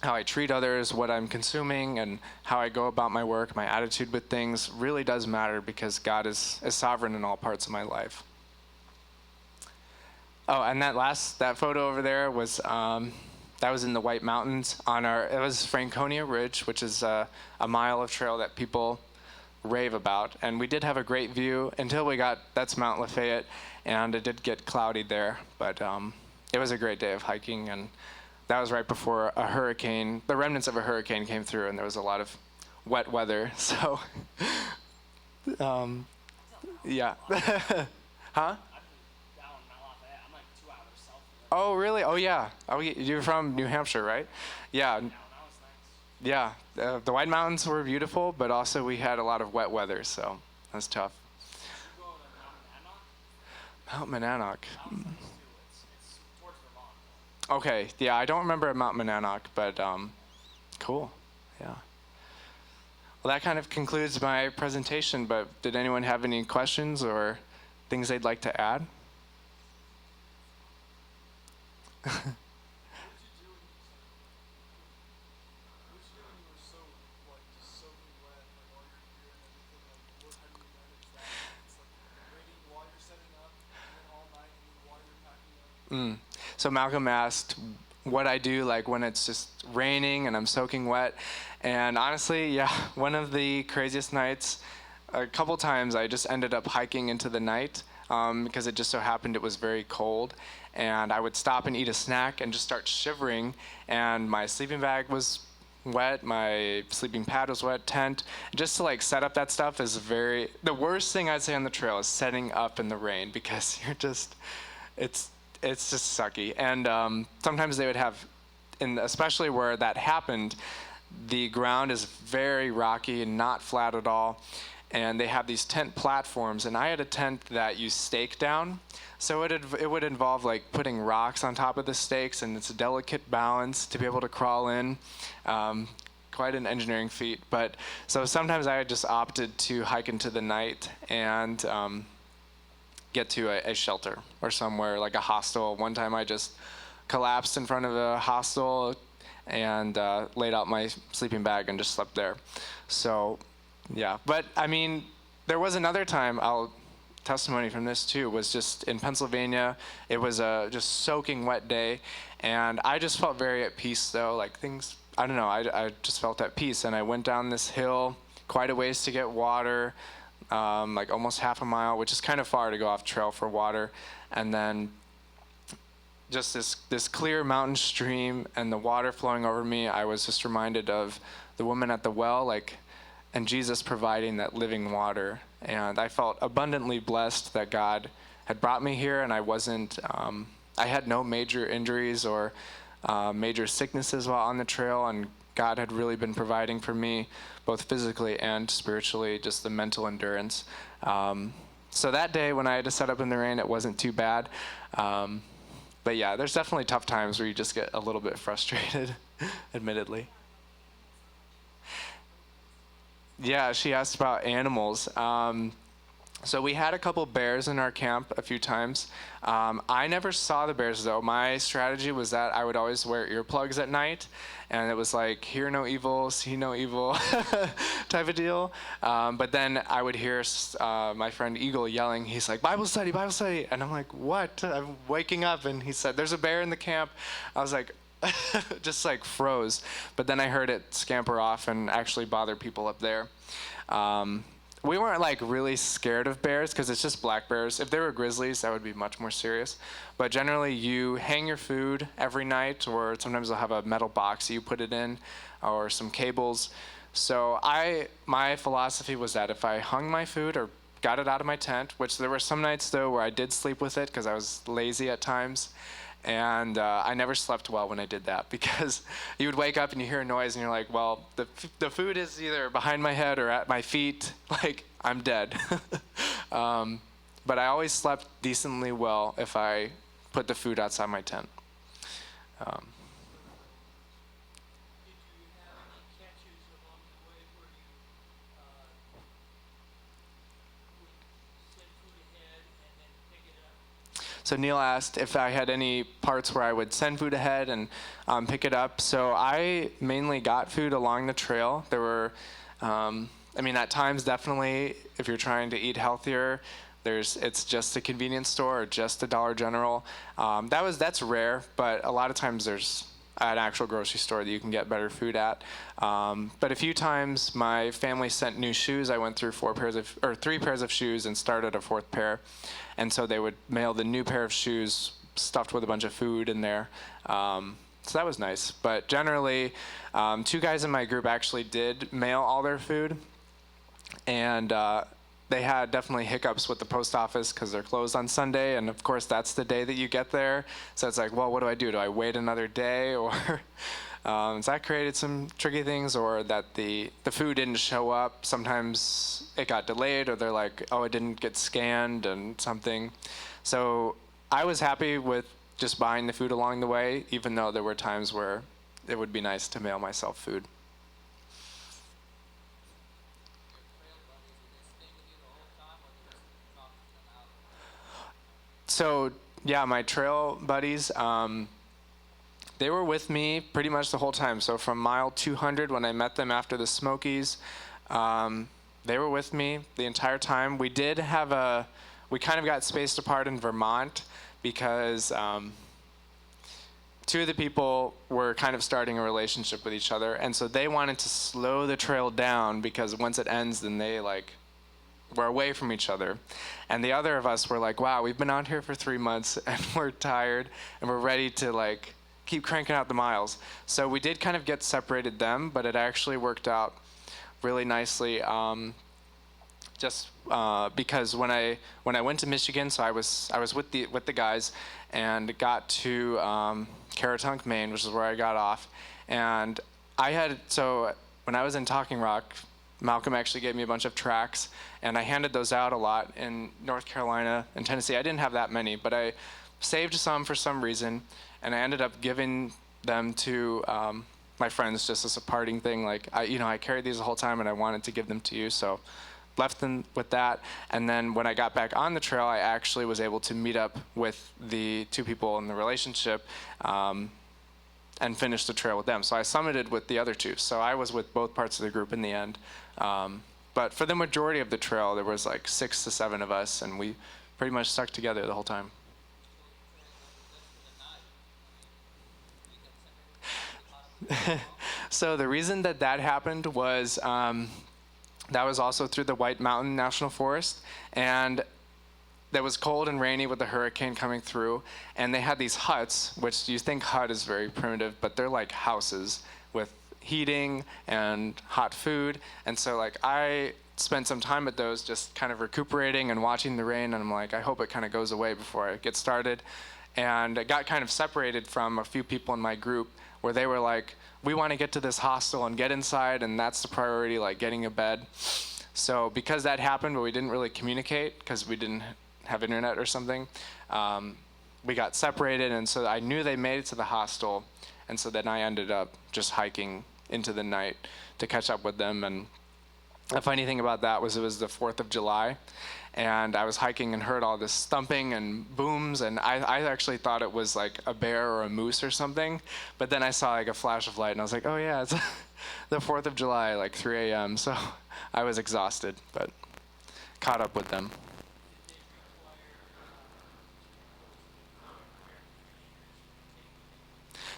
A: I treat others, what I'm consuming, and how I go about my work, my attitude with things really does matter because God is sovereign in all parts of my life. Oh, and that photo over there was that was in the White Mountains it was Franconia Ridge, which is a mile of trail that people rave about. And we did have a great view until that's Mount Lafayette, and it did get cloudy there. But it was a great day of hiking, and that was right before the remnants of a hurricane came through, and there was a lot of wet weather. So, yeah. Huh? Oh, really? Oh, yeah. Oh, you're from New Hampshire, right? Yeah. Yeah. The White Mountains were beautiful, but also we had a lot of wet weather, so that's tough. Mount Monadnock. Okay. Yeah, I don't remember Mount Monadnock, but cool. Yeah. Well, that kind of concludes my presentation, but did anyone have any questions or things they'd like to add? So Malcolm asked, what I do, like when it's just raining and I'm soaking wet. And honestly, yeah, one of the craziest nights, a couple times I just ended up hiking into the night because it just so happened it was very cold. And I would stop and eat a snack and just start shivering. And my sleeping bag was wet, my sleeping pad was wet, tent. Just to like set up that stuff is the worst thing I'd say on the trail is setting up in the rain because it's just sucky. And sometimes they would have, and especially where that happened, the ground is very rocky and not flat at all. And they have these tent platforms, and I had a tent that you stake down. So it would involve like putting rocks on top of the stakes, and it's a delicate balance to be able to crawl in. Quite an engineering feat. But so sometimes I just opted to hike into the night and get to a shelter or somewhere like a hostel. One time I just collapsed in front of a hostel and laid out my sleeping bag and just slept there. So yeah, but I mean, there was another time, testimony from this too, was just in Pennsylvania. It was a just soaking wet day, and I just felt very at peace though, like things, I don't know, I just felt at peace, and I went down this hill quite a ways to get water, like almost half a mile, which is kind of far to go off trail for water, and then just this clear mountain stream and the water flowing over me. I was just reminded of the woman at the well, like, and Jesus providing that living water. And I felt abundantly blessed that God had brought me here, and I had no major injuries or major sicknesses while on the trail, and God had really been providing for me, both physically and spiritually, just the mental endurance. So that day when I had to set up in the rain, it wasn't too bad. But yeah, there's definitely tough times where you just get a little bit frustrated, admittedly. Yeah, she asked about animals. So we had a couple bears in our camp a few times. I never saw the bears though. My strategy was that I would always wear earplugs at night, and it was like hear no evil, see no evil type of deal. But then I would hear my friend Eagle yelling. He's like, Bible study, Bible study. And I'm like, what? I'm waking up, and he said, there's a bear in the camp. I was like, just like froze. But then I heard it scamper off and actually bother people up there. We weren't like really scared of bears because it's just black bears. If they were grizzlies, that would be much more serious. But generally, you hang your food every night, or sometimes they'll have a metal box you put it in, or some cables. So my philosophy was that if I hung my food or got it out of my tent, which there were some nights though where I did sleep with it because I was lazy at times. And I never slept well when I did that because you would wake up and you hear a noise and you're like, well, the food is either behind my head or at my feet. Like, I'm dead. But I always slept decently well if I put the food outside my tent.
C: Did you have any catches along the way where you would send food ahead and then pick it up?
A: So Neil asked if I had any parts where I would send food ahead and pick it up. So I mainly got food along the trail. There were, at times definitely, if you're trying to eat healthier, it's just a convenience store or just a Dollar General. That's rare, but a lot of times there's an actual grocery store that you can get better food at. But a few times my family sent new shoes. I went through 3 pairs of shoes and started a 4th pair. And so they would mail the new pair of shoes stuffed with a bunch of food in there. So that was nice. But generally, 2 guys in my group actually did mail all their food. And they had definitely hiccups with the post office because they're closed on Sunday. And of course, that's the day that you get there. So it's like, well, what do I do? Do I wait another day? Or so that created some tricky things, or that the food didn't show up. Sometimes it got delayed, or they're like, oh, it didn't get scanned and something. So I was happy with just buying the food along the way, even though there were times where it would be nice to mail myself food. So yeah, my trail buddies, they were with me pretty much the whole time. So from mile 200, when I met them after the Smokies, they were with me the entire time. We kind of got spaced apart in Vermont because two of the people were kind of starting a relationship with each other, and so they wanted to slow the trail down because once it ends, then they like were away from each other. And the other of us were like, wow, we've been out here for 3 months and we're tired and we're ready to like keep cranking out the miles. So we did kind of get separated them, but it actually worked out really nicely. Because when I went to Michigan, so I was with the guys and got to Caratunk, Maine, which is where I got off. And when I was in Talking Rock, Malcolm actually gave me a bunch of tracts, and I handed those out a lot in North Carolina and Tennessee. I didn't have that many, but I saved some for some reason, and I ended up giving them to my friends just as a parting thing. Like I carried these the whole time, and I wanted to give them to you, so left them with that. And then when I got back on the trail, I actually was able to meet up with the two people in the relationship and finish the trail with them. So I summited with the other two. So I was with both parts of the group in the end. But for the majority of the trail, there was like 6 to 7 of us, and we pretty much stuck together the whole time. So the reason that happened was that was also through the White Mountain National Forest, and that was cold and rainy with the hurricane coming through, and they had these huts, which you think hut is very primitive, but they're like houses with heating and hot food. And so like I spent some time at those just kind of recuperating and watching the rain, and I'm like, I hope it kind of goes away before I get started. And I got kind of separated from a few people in my group where they were like, we want to get to this hostel and get inside, and that's the priority, like getting a bed. So because that happened, but we didn't really communicate because we didn't have internet or something, we got separated, and so I knew they made it to the hostel, and so then I ended up just hiking into the night to catch up with them. And the funny thing about that was it was the 4th of July, and I was hiking and heard all this thumping and booms, and I actually thought it was like a bear or a moose or something, but then I saw like a flash of light, and I was like, oh yeah, it's the 4th of July, like 3 a.m., so I was exhausted, but caught up with them.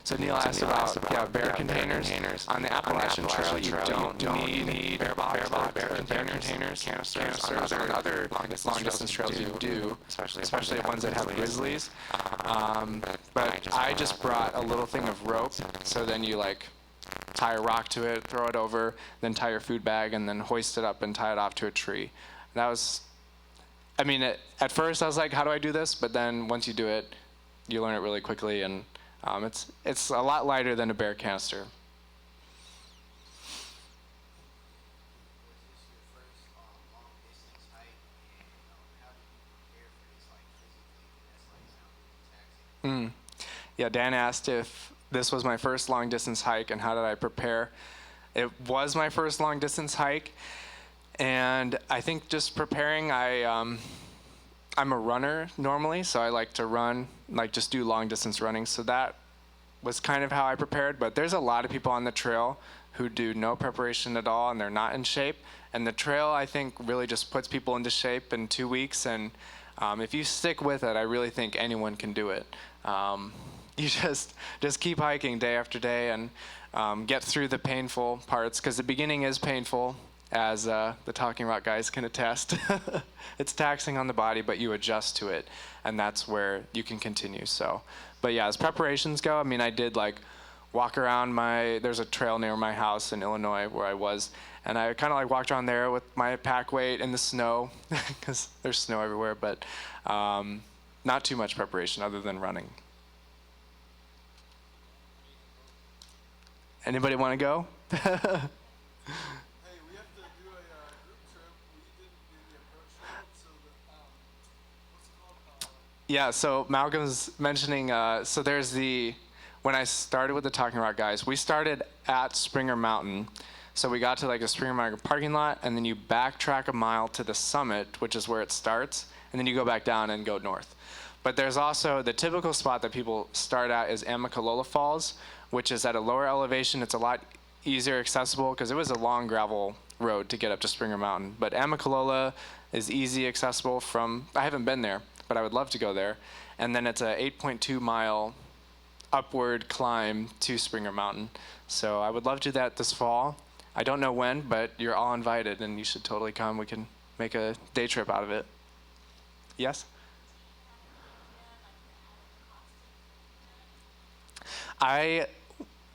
A: So Neil asked about bear containers. On the Appalachian Trail, you don't need bear containers, canisters. On other long-distance trails, you do, especially the ones that have grizzlies. But I just brought a little thing of rope, so then you like tie a rock to it, throw it over, then tie your food bag, and then hoist it up and tie it off to a tree. That was, at first I was like, how do I do this? But then once you do it, you learn it really quickly, and it's a lot lighter than a bear canister.
B: Was this your first long distance hike, and how did you prepare for this, like physically? That's like sounds taxing.
A: Yeah, Dan asked if this was my first long distance hike and how did I prepare. It was my first long distance hike, and I think just preparing, I'm a runner normally, so I like to run, like just do long distance running. So that was kind of how I prepared. But there's a lot of people on the trail who do no preparation at all, and they're not in shape. And the trail, I think, really just puts people into shape in 2 weeks. And if you stick with it, I really think anyone can do it. You just keep hiking day after day and get through the painful parts, because the beginning is painful, as the Talking Rock guys can attest. It's taxing on the body, but you adjust to it, and that's where you can continue. So, but yeah, as preparations go, I did like walk around there's a trail near my house in Illinois where I was, and I kind of like walked around there with my pack weight in the snow, because there's snow everywhere, but not too much preparation other than running. Anybody want to go? Yeah, so Malcolm's mentioning, so there's when I started with the Talking Rock guys, we started at Springer Mountain. So we got to like a Springer Mountain parking lot, and then you backtrack a mile to the summit, which is where it starts, and then you go back down and go north. But there's also the typical spot that people start at is Amicalola Falls, which is at a lower elevation. It's a lot easier accessible because it was a long gravel road to get up to Springer Mountain. But Amicalola is easy accessible I haven't been there, but I would love to go there. And then it's a 8.2 mile upward climb to Springer Mountain. So I would love to do that this fall. I don't know when, but you're all invited, and you should totally come. We can make a day trip out of it. Yes? I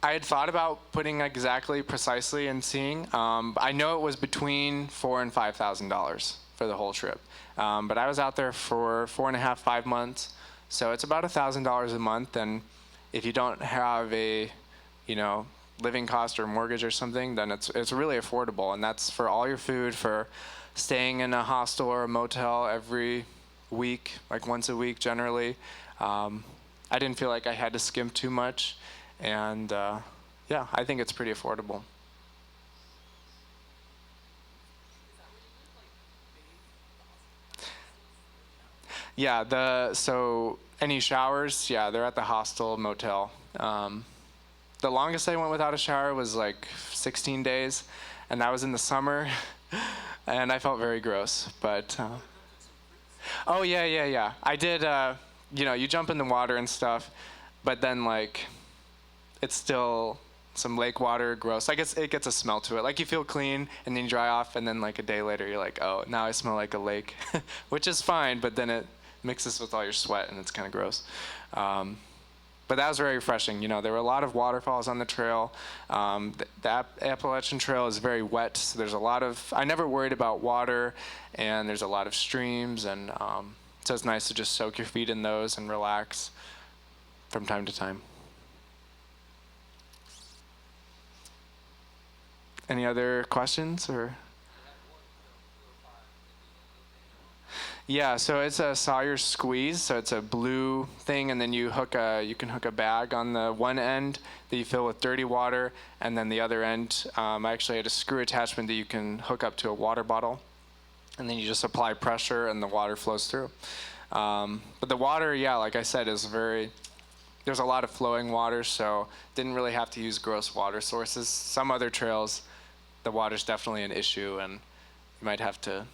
A: I had thought about putting exactly precisely and seeing. I know it was between $4,000 and $5,000 for the whole trip. But I was out there for 4.5, 5 months. So it's about $1,000 a month. And if you don't have a, living cost or mortgage or something, then it's really affordable. And that's for all your food, for staying in a hostel or a motel every week, like once a week generally. I didn't feel like I had to skimp too much. And yeah, I think it's pretty affordable. Yeah, so any showers, yeah, they're at the hostel motel. The longest I went without a shower was like 16 days, and that was in the summer, and I felt very gross. But oh yeah. I did. You jump in the water and stuff, but then like it's still some lake water, gross. I guess it gets a smell to it. Like you feel clean, and then you dry off, and then like a day later, you're like, oh, now I smell like a lake, which is fine. But then it mixes with all your sweat, and it's kind of gross. But that was very refreshing. There were a lot of waterfalls on the trail. The Appalachian Trail is very wet, so there's a lot of. I never worried about water, and there's a lot of streams, and so it's nice to just soak your feet in those and relax from time to time. Any other questions or? Yeah, so it's a Sawyer Squeeze. So it's a blue thing, and then you can hook a bag on the one end that you fill with dirty water, and then the other end, I actually had a screw attachment that you can hook up to a water bottle, and then you just apply pressure, and the water flows through. But the water, yeah, like I said, there's a lot of flowing water, so didn't really have to use gross water sources. Some other trails, the water's definitely an issue, and you might have to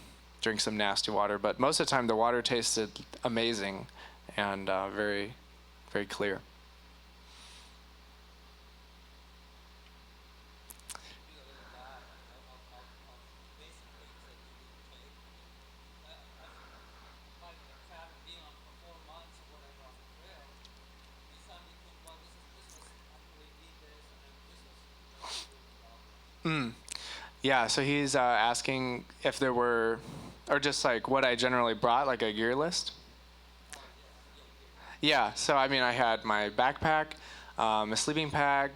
A: drink some nasty water. But most of the time, the water tasted amazing and very, very clear. Yeah, so he's asking if there were, or just like what I generally brought, like a gear list. Yeah, so I mean, I had my backpack, a sleeping bag,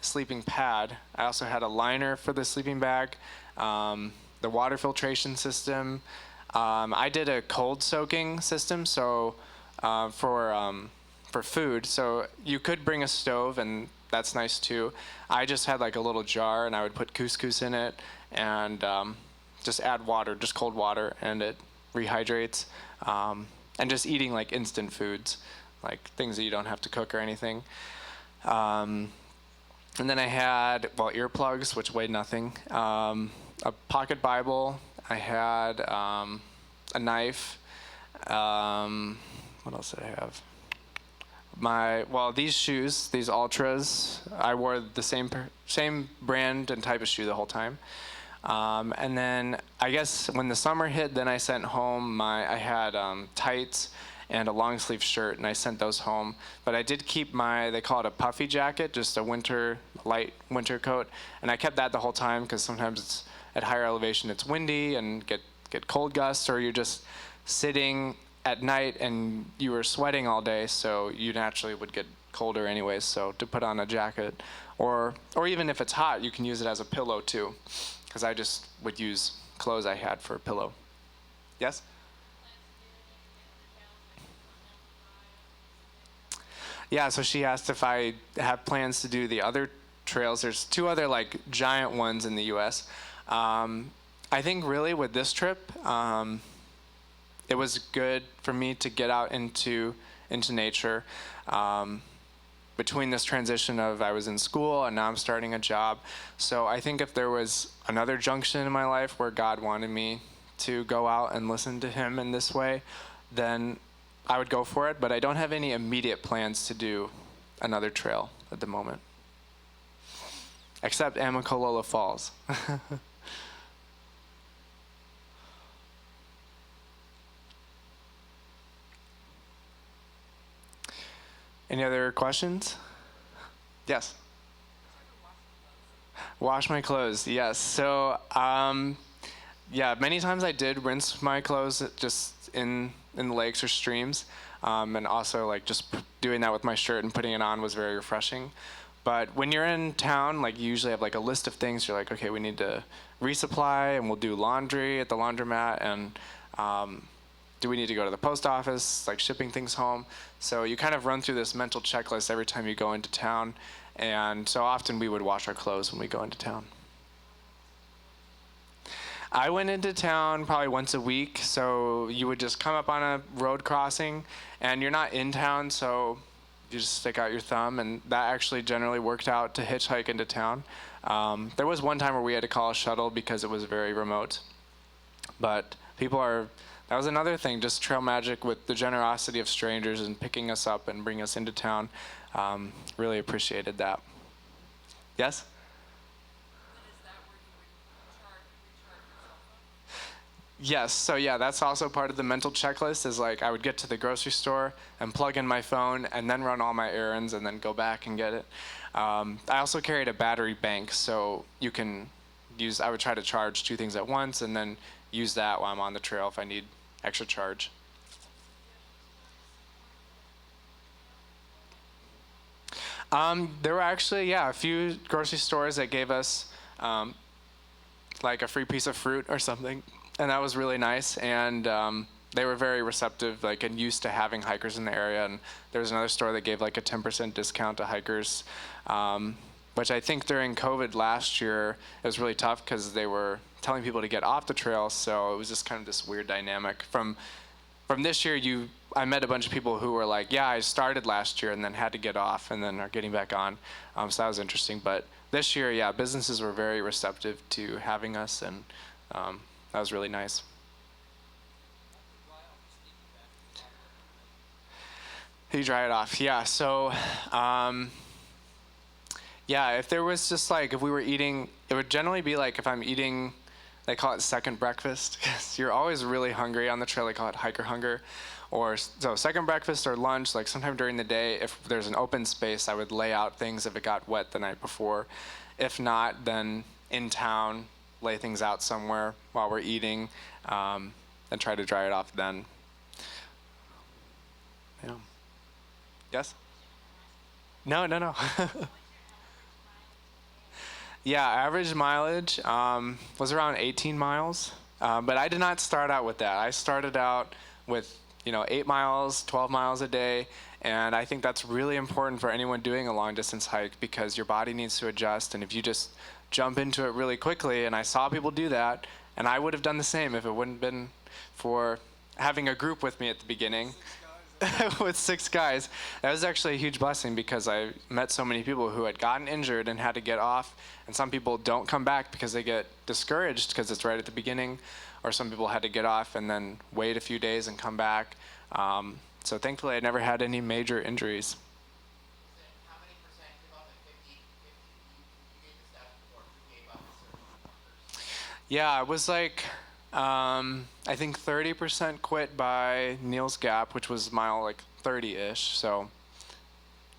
A: sleeping pad. I also had a liner for the sleeping bag, the water filtration system. I did a cold soaking system, so for food. So you could bring a stove, and that's nice too. I just had like a little jar, and I would put couscous in it, and just add water, just cold water, and it rehydrates. And just eating like instant foods, like things that you don't have to cook or anything. And then I had, earplugs, which weighed nothing, a pocket Bible. I had a knife. What else did I have? These shoes, these Ultras, I wore the same brand and type of shoe the whole time. And then I guess when the summer hit, then I sent home I had tights and a long sleeve shirt, and I sent those home. But I did keep they call it a puffy jacket, just a light winter coat, and I kept that the whole time because sometimes it's at higher elevation, it's windy and get cold gusts, or you're just sitting at night and you were sweating all day, so you naturally would get colder anyways. So to put on a jacket, or even if it's hot, you can use it as a pillow too, because I just would use clothes I had for a pillow. Yes? Yeah, so she asked if I have plans to do the other trails. There's 2 other like giant ones in the U.S. I think really with this trip, it was good for me to get out into nature. Between this transition of I was in school and now I'm starting a job. So I think if there was another junction in my life where God wanted me to go out and listen to him in this way, then I would go for it, but I don't have any immediate plans to do another trail at the moment, except Amicalola Falls. Any other questions? Yes. Wash my clothes, yes. So, yeah, many times I did rinse my clothes just in the lakes or streams, and also like just doing that with my shirt and putting it on was very refreshing. But when you're in town, like you usually have like a list of things. You're like, okay, we need to resupply, and we'll do laundry at the laundromat, and do we need to go to the post office, like shipping things home? So you kind of run through this mental checklist every time you go into town. And so often we would wash our clothes when we go into town. I went into town probably once a week. So you would just come up on a road crossing, and you're not in town, so you just stick out your thumb. And that actually generally worked out to hitchhike into town. There was one time where we had to call a shuttle because it was very remote. But that was another thing, just trail magic with the generosity of strangers and picking us up and bringing us into town. Really appreciated that. Yes?
C: And is that where you would recharge your cell phone?
A: Yes, so yeah, that's also part of the mental checklist is like I would get to the grocery store and plug in my phone and then run all my errands and then go back and get it. I also carried a battery bank, so you can I would try to charge two things at once and then use that while I'm on the trail if I need extra charge. There were actually, yeah, a few grocery stores that gave us like a free piece of fruit or something, and that was really nice. And they were very receptive, like, and used to having hikers in the area. And there was another store that gave like a 10% discount to hikers, which I think during COVID last year it was really tough because they were telling people to get off the trail. So it was just kind of this weird dynamic. From this year, I met a bunch of people who were like, yeah, I started last year and then had to get off and then are getting back on. So that was interesting. But this year, yeah, businesses were very receptive to having us, and that was really nice. You dry it off, yeah. So, yeah, if there was just like, if we were eating, it would generally be like if I'm eating, they call it second breakfast, because you're always really hungry on the trail. They call it hiker hunger. Or so second breakfast or lunch, like sometime during the day, if there's an open space, I would lay out things if it got wet the night before. If not, then in town, lay things out somewhere while we're eating, and try to dry it off then. Yeah. Yes? No. Yeah, average mileage was around 18 miles, but I did not start out with that. I started out with 8 miles, 12 miles a day, and I think that's really important for anyone doing a long distance hike because your body needs to adjust, and if you just jump into it really quickly, and I saw people do that, and I would have done the same if it wouldn't been for having a group with me at the beginning. With 6 guys. That was actually a huge blessing because I met so many people who had gotten injured and had to get off, and some people don't come back because they get discouraged because it's right at the beginning, or some people had to get off and then wait a few days and come back. So thankfully I never had any major injuries.
B: How many percent give up at 50? You gave the stat before. Who gave up at certain numbers?
A: Yeah, it was like, I think 30% quit by Neil's Gap, which was mile like 30-ish. So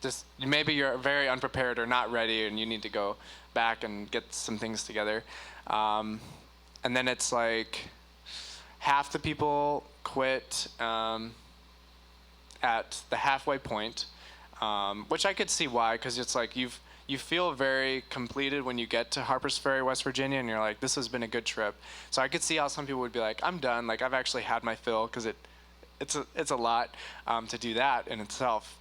A: just maybe you're very unprepared or not ready and you need to go back and get some things together. And then it's like half the people quit at the halfway point, which I could see why, because it's like you feel very completed when you get to Harpers Ferry, West Virginia, and you're like, this has been a good trip. So I could see how some people would be like, I'm done. Like I've actually had my fill, because it's a lot to do that in itself.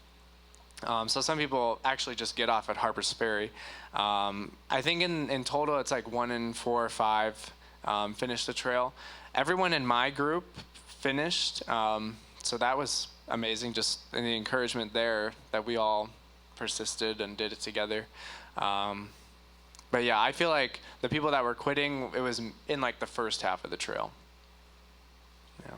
A: So some people actually just get off at Harpers Ferry. I think in total it's like 1 in 4 or 5 finish the trail. Everyone in my group finished, so that was amazing. Just in the encouragement there that we all persisted and did it together. But yeah, I feel like the people that were quitting, it was in like the first half of the trail. Yeah.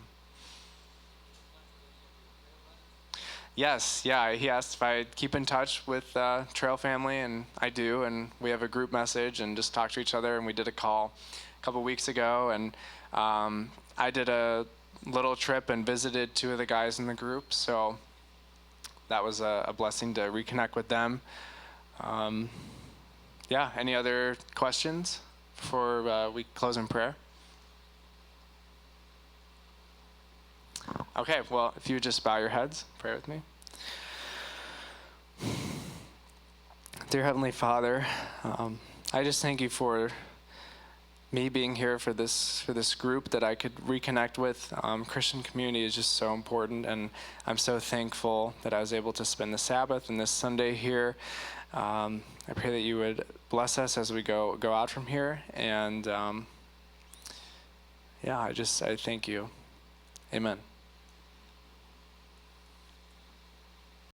A: Yes, yeah. He asked if I'd keep in touch with Trail Family, and I do. And we have a group message and just talk to each other. And we did a call a couple weeks ago, and I did a little trip and visited two of the guys in the group. So that was a blessing to reconnect with them. Yeah. Any other questions before we close in prayer? Okay, well, if you would just bow your heads, pray with me. Dear Heavenly Father, I just thank you for me being here for this group that I could reconnect with. Christian community is just so important, and I'm so thankful that I was able to spend the Sabbath and this Sunday here. I pray that you would bless us as we go out from here, and yeah, I thank you. Amen.